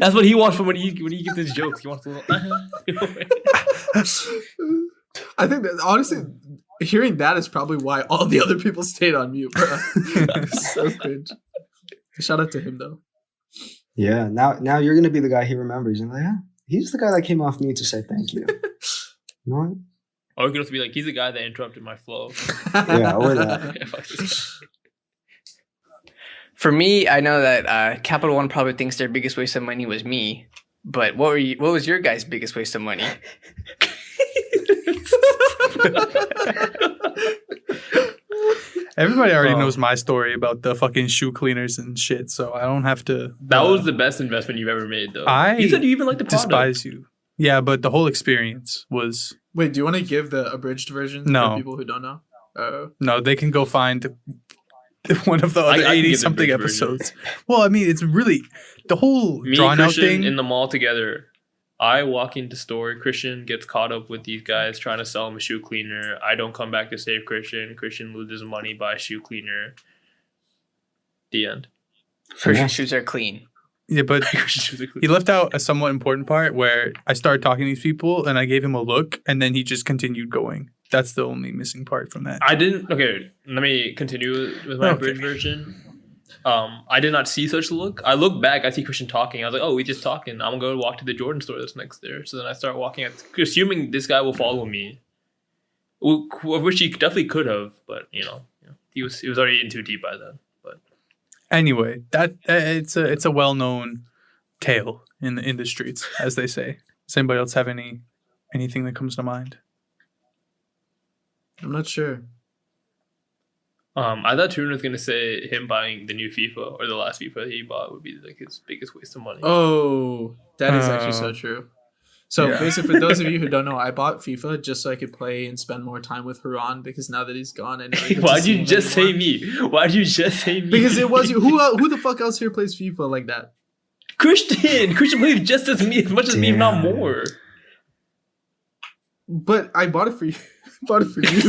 That's what he wants from when he gets his jokes. He wants a little. I think that honestly, hearing that is probably why all the other people stayed on mute, bro. So cringe. Shout out to him though. Yeah, now you're gonna be the guy he remembers, and like, yeah, he's the guy that came off mute to say thank you. You know what? Or we could also be like, he's the guy that interrupted my flow. Yeah, or that. Yeah, fuck this guy. For me, I know that Capital One probably thinks their biggest waste of money was me. But what was your guys' biggest waste of money? Everybody already knows my story about the fucking shoe cleaners and shit, so I don't have to. That was the best investment you've ever made, though. You said you even like the product. despise you. Yeah, but the whole experience was Wait, do you want to give the abridged version No. for people who don't know? no. They can go find one of the other I can give the 80 something bridge version. episodes. Well, I mean, it's really the whole Me, drawn out Christian, thing. in the mall together. I walk into store. Christian gets caught up with these guys trying to sell him a shoe cleaner. I don't come back to save Christian. Christian loses money, buys shoe cleaner. The end. Christian shoes are clean. Yeah, but Christian shoes are he clean. left out a somewhat important part where I started talking to these people and I gave him a look and then he just continued going. That's the only missing part from that. I didn't. Okay, let me continue with my Okay. bridge version. I did not see such a look. I look back, I see Christian talking. I was like, oh, we just talking. I'm going to walk to the Jordan store that's next there. So then I start walking, assuming this guy will follow me. Which he definitely could have, but he was already in too deep by then. But Anyway, that it's a well-known tale in the streets, as they say. Does anybody else have anything that comes to mind? I'm not sure. I thought Tarun was gonna say him buying the new FIFA or the last FIFA he bought would be like his biggest waste of money. Oh, that is actually so true. So Yeah. basically, for those of you who don't know, I bought FIFA just so I could play and spend more time with Haran because now that he's gone, I never get to Why'd see you him just say anymore. me? Why'd you just say me? Because it was you. Who the fuck else here plays FIFA like that? Christian. Christian plays just as much as me, if not Damn. more. But I bought it for you. Bought it for you.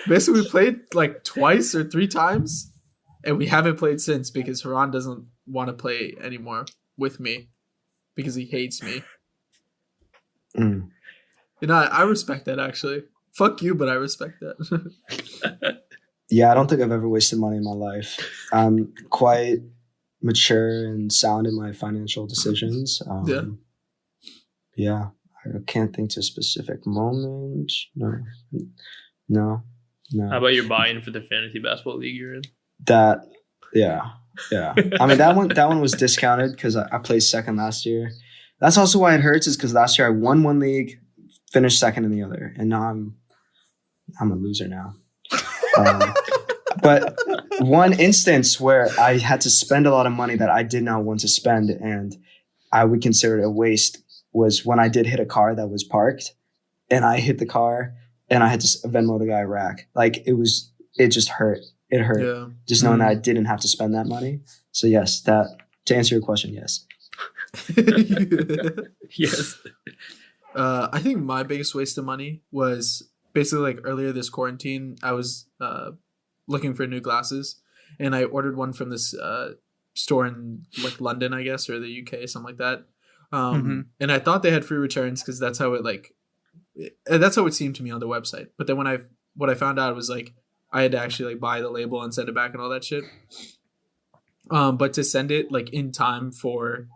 Basically, we played like twice or 3 times, and we haven't played since because Haran doesn't want to play anymore with me because he hates me. Mm. You know, I respect that actually. Fuck you, but I respect that. Yeah, I don't think I've ever wasted money in my life. I'm quite mature and sound in my financial decisions. Yeah, I can't think to a specific moment. No. How about your buy-in for the fantasy basketball league you're in? That, yeah. I mean, that one was discounted because I placed second last year. That's also why it hurts, is because last year I won one league, finished second in the other, and now I'm a loser now. But one instance where I had to spend a lot of money that I did not want to spend, and I would consider it a waste, was when I did hit a car that was parked, and I hit the car, and I had to Venmo the guy a rack. Like, it just hurt. It hurt. Yeah. Just knowing that I didn't have to spend that money. So yes, to answer your question, yes. Yes. I think my biggest waste of money was basically like earlier this quarantine. I was looking for new glasses, and I ordered one from this store in like London, I guess, or the UK, something like that. And I thought they had free returns because that's how it seemed to me on the website. But then what I found out was like I had to actually like buy the label and send it back and all that shit. But to send it like in time for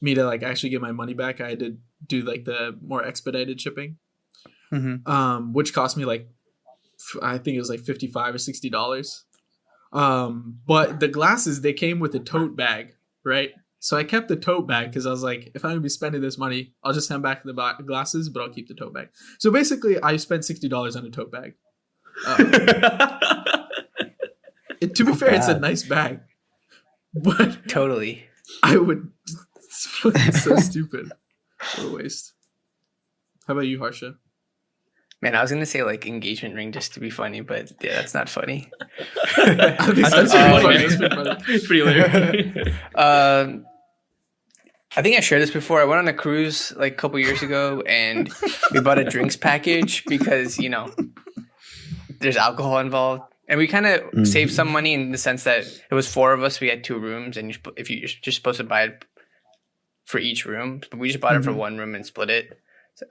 me to like actually get my money back, I had to do like the more expedited shipping, which cost me like I think it was like $55 or $60. But the glasses, they came with a tote bag, right? So I kept the tote bag because I was like, if I'm gonna be spending this money, I'll just send back the glasses, but I'll keep the tote bag. So basically, I spent $60 on a tote bag. To be fair, it's a nice bag, but Totally. I would. It's fucking so stupid. What a waste. How about you, Harsha? Man, I was gonna say like engagement ring just to be funny, but yeah, that's not funny. I think That's that's pretty pretty funny. funny. That's pretty funny. It's pretty hilarious. I think I shared this before. I went on a cruise like a couple years ago, and we bought a drinks package because there's alcohol involved, and we kind of saved some money in the sense that it was 4 of us. We had 2 rooms, and you're just supposed to buy it for each room, but we just bought it for 1 room and split it.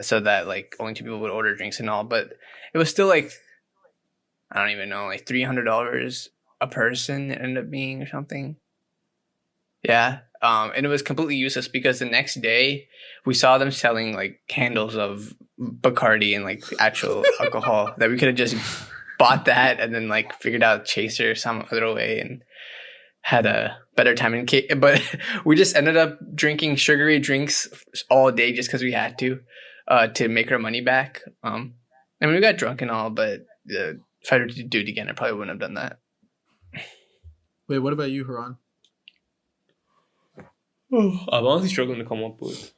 so that like only 2 people would order drinks and all. But it was still like, I don't even know, like $300 a person it ended up being or something. Yeah. And it was completely useless because the next day we saw them selling like handles of Bacardi and like actual alcohol that we could have just bought that and then like figured out Chaser some other way and had a better time in cake. But we just ended up drinking sugary drinks all day just because we had to make our money back. I mean, we got drunk and all, but if I were to do it again, I probably wouldn't have done that. Wait, what about you, Haran? I'm honestly struggling to come up with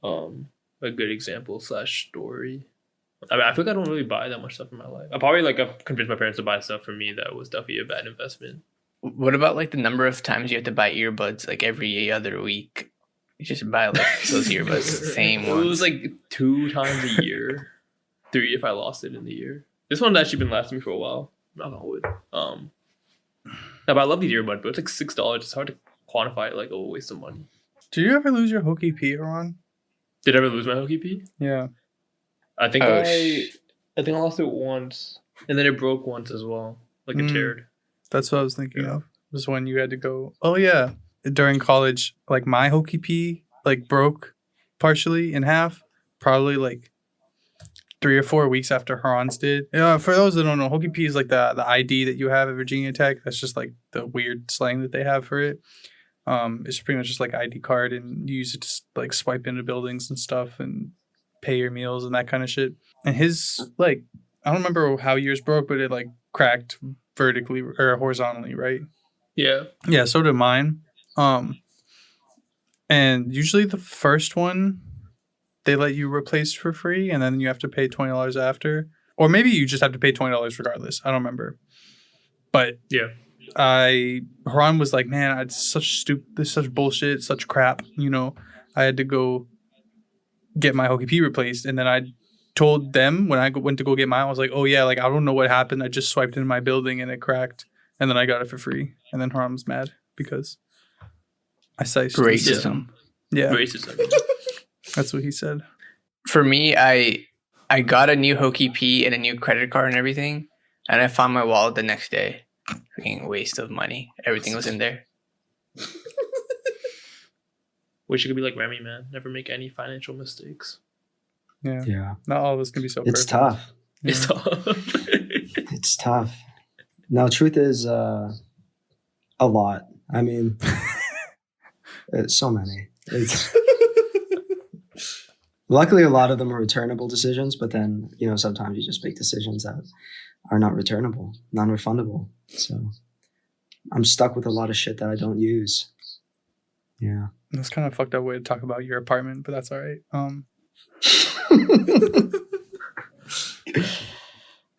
a good example / story. I mean, I feel like I don't really buy that much stuff in my life. I probably like I've convinced my parents to buy stuff for me that was definitely a bad investment. What about like the number of times you have to buy earbuds like every other week? You just buy like those earbuds, the same It ones. was like 2 times a year, 3 if I lost it in the year. This one's actually been lasting me for a while. Knock on wood. No, but I love these earbuds, but it's like $6. It's hard to quantify it like a waste of money. Did you ever lose your Hokey Pee, Ron? Did I ever lose my Hokey Pee? Yeah. I think Oh, I think I lost it once, and then it broke once as well, like a turd. That's what I was thinking of. Was when you had to go. Oh yeah, during college, like my Hokey Pee like broke partially in half, probably like 3 or 4 weeks after Haran's did. For those that don't know, Hokey Pee is like the ID that you have at Virginia Tech. That's just like the weird slang that they have for it. It's pretty much just like ID card, and you use it to like swipe into buildings and stuff and pay your meals and that kind of shit. And his like, I don't remember how yours broke, but it like cracked vertically or horizontally, right? Yeah. Yeah, so did mine. And usually the first one they let you replace for free, and then you have to pay $20 after, or maybe you just have to pay $20 regardless. I don't remember. But Yeah. Haran was like, man, it's such this is such bullshit, such crap. You know, I had to go get my Hokey Pee replaced, and then I told them when I went to go get mine, I was like, oh yeah, like I don't know what happened. I just swiped into my building and it cracked, and then I got it for free. And then Haran was mad because I sized the Racism. system. Yeah, Racism. that's what he said. For me, I got a new Hokey Pee and a new credit card and everything, and I found my wallet the next day. Fucking waste of money. Everything was in there. Wish you could be like Remy, man. Never make any financial mistakes. Yeah, Yeah. not all of us can be so It's perfect. tough. Yeah. It's tough. It's tough. No, truth is a lot. I mean, it's so many. It's luckily a lot of them are returnable decisions, but then sometimes you just make decisions that are not returnable, non-refundable. So I'm stuck with a lot of shit that I don't use. Yeah. That's kind of a fucked up way to talk about your apartment, but that's all right.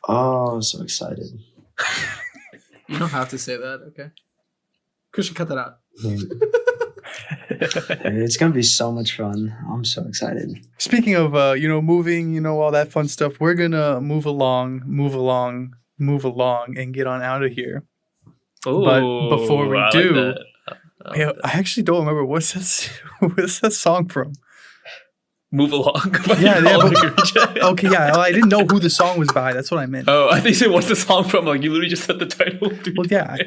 Oh, I'm so excited. You don't have to say that, okay? Christian, cut that out. It's gonna be so much fun. I'm so excited. Speaking of moving, all that fun stuff, we're gonna move along, and get on out of here. Oh, before we I do- like that. Yeah, I actually don't remember what's that song from. Move along. Yeah, but Okay, yeah, I didn't know who the song was by. That's what I meant. Oh, I think you said what's the song from? Like you literally just said the title. Well, yeah.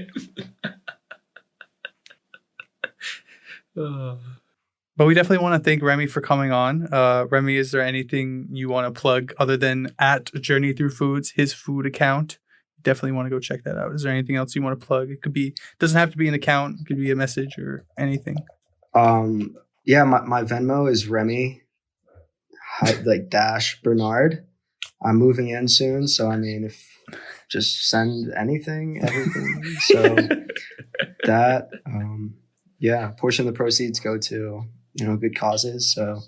But we definitely want to thank Remy for coming on. Remy, is there anything you want to plug other than at Journey Through Foods, his food account? Definitely want to go check that out. Is there anything else you want to plug? It doesn't have to be an account. It could be a message or anything. Yeah, my Venmo is Remy, like dash Bernard. I'm moving in soon, so I mean, if just send everything. So that, yeah, a portion of the proceeds go to good causes. So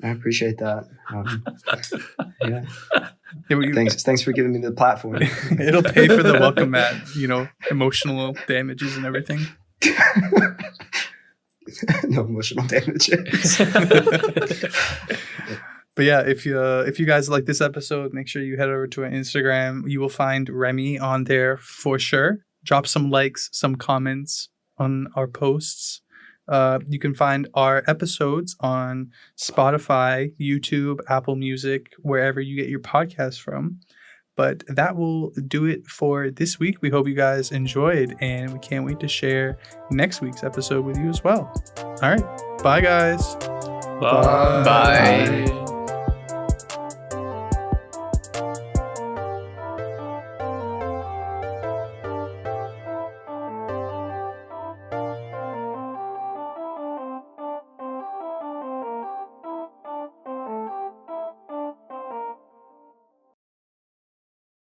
I appreciate that. Yeah. Thanks for giving me the platform. It'll pay for the welcome mat, emotional damages and everything. No emotional damages. But yeah, if you guys like this episode, make sure you head over to our Instagram. You will find Remy on there for sure. Drop some likes, some comments on our posts. You can find our episodes on Spotify, YouTube, Apple Music, wherever you get your podcasts from. But that will do it for this week. We hope you guys enjoyed, and we can't wait to share next week's episode with you as well. All right. Bye, guys. Bye. Bye.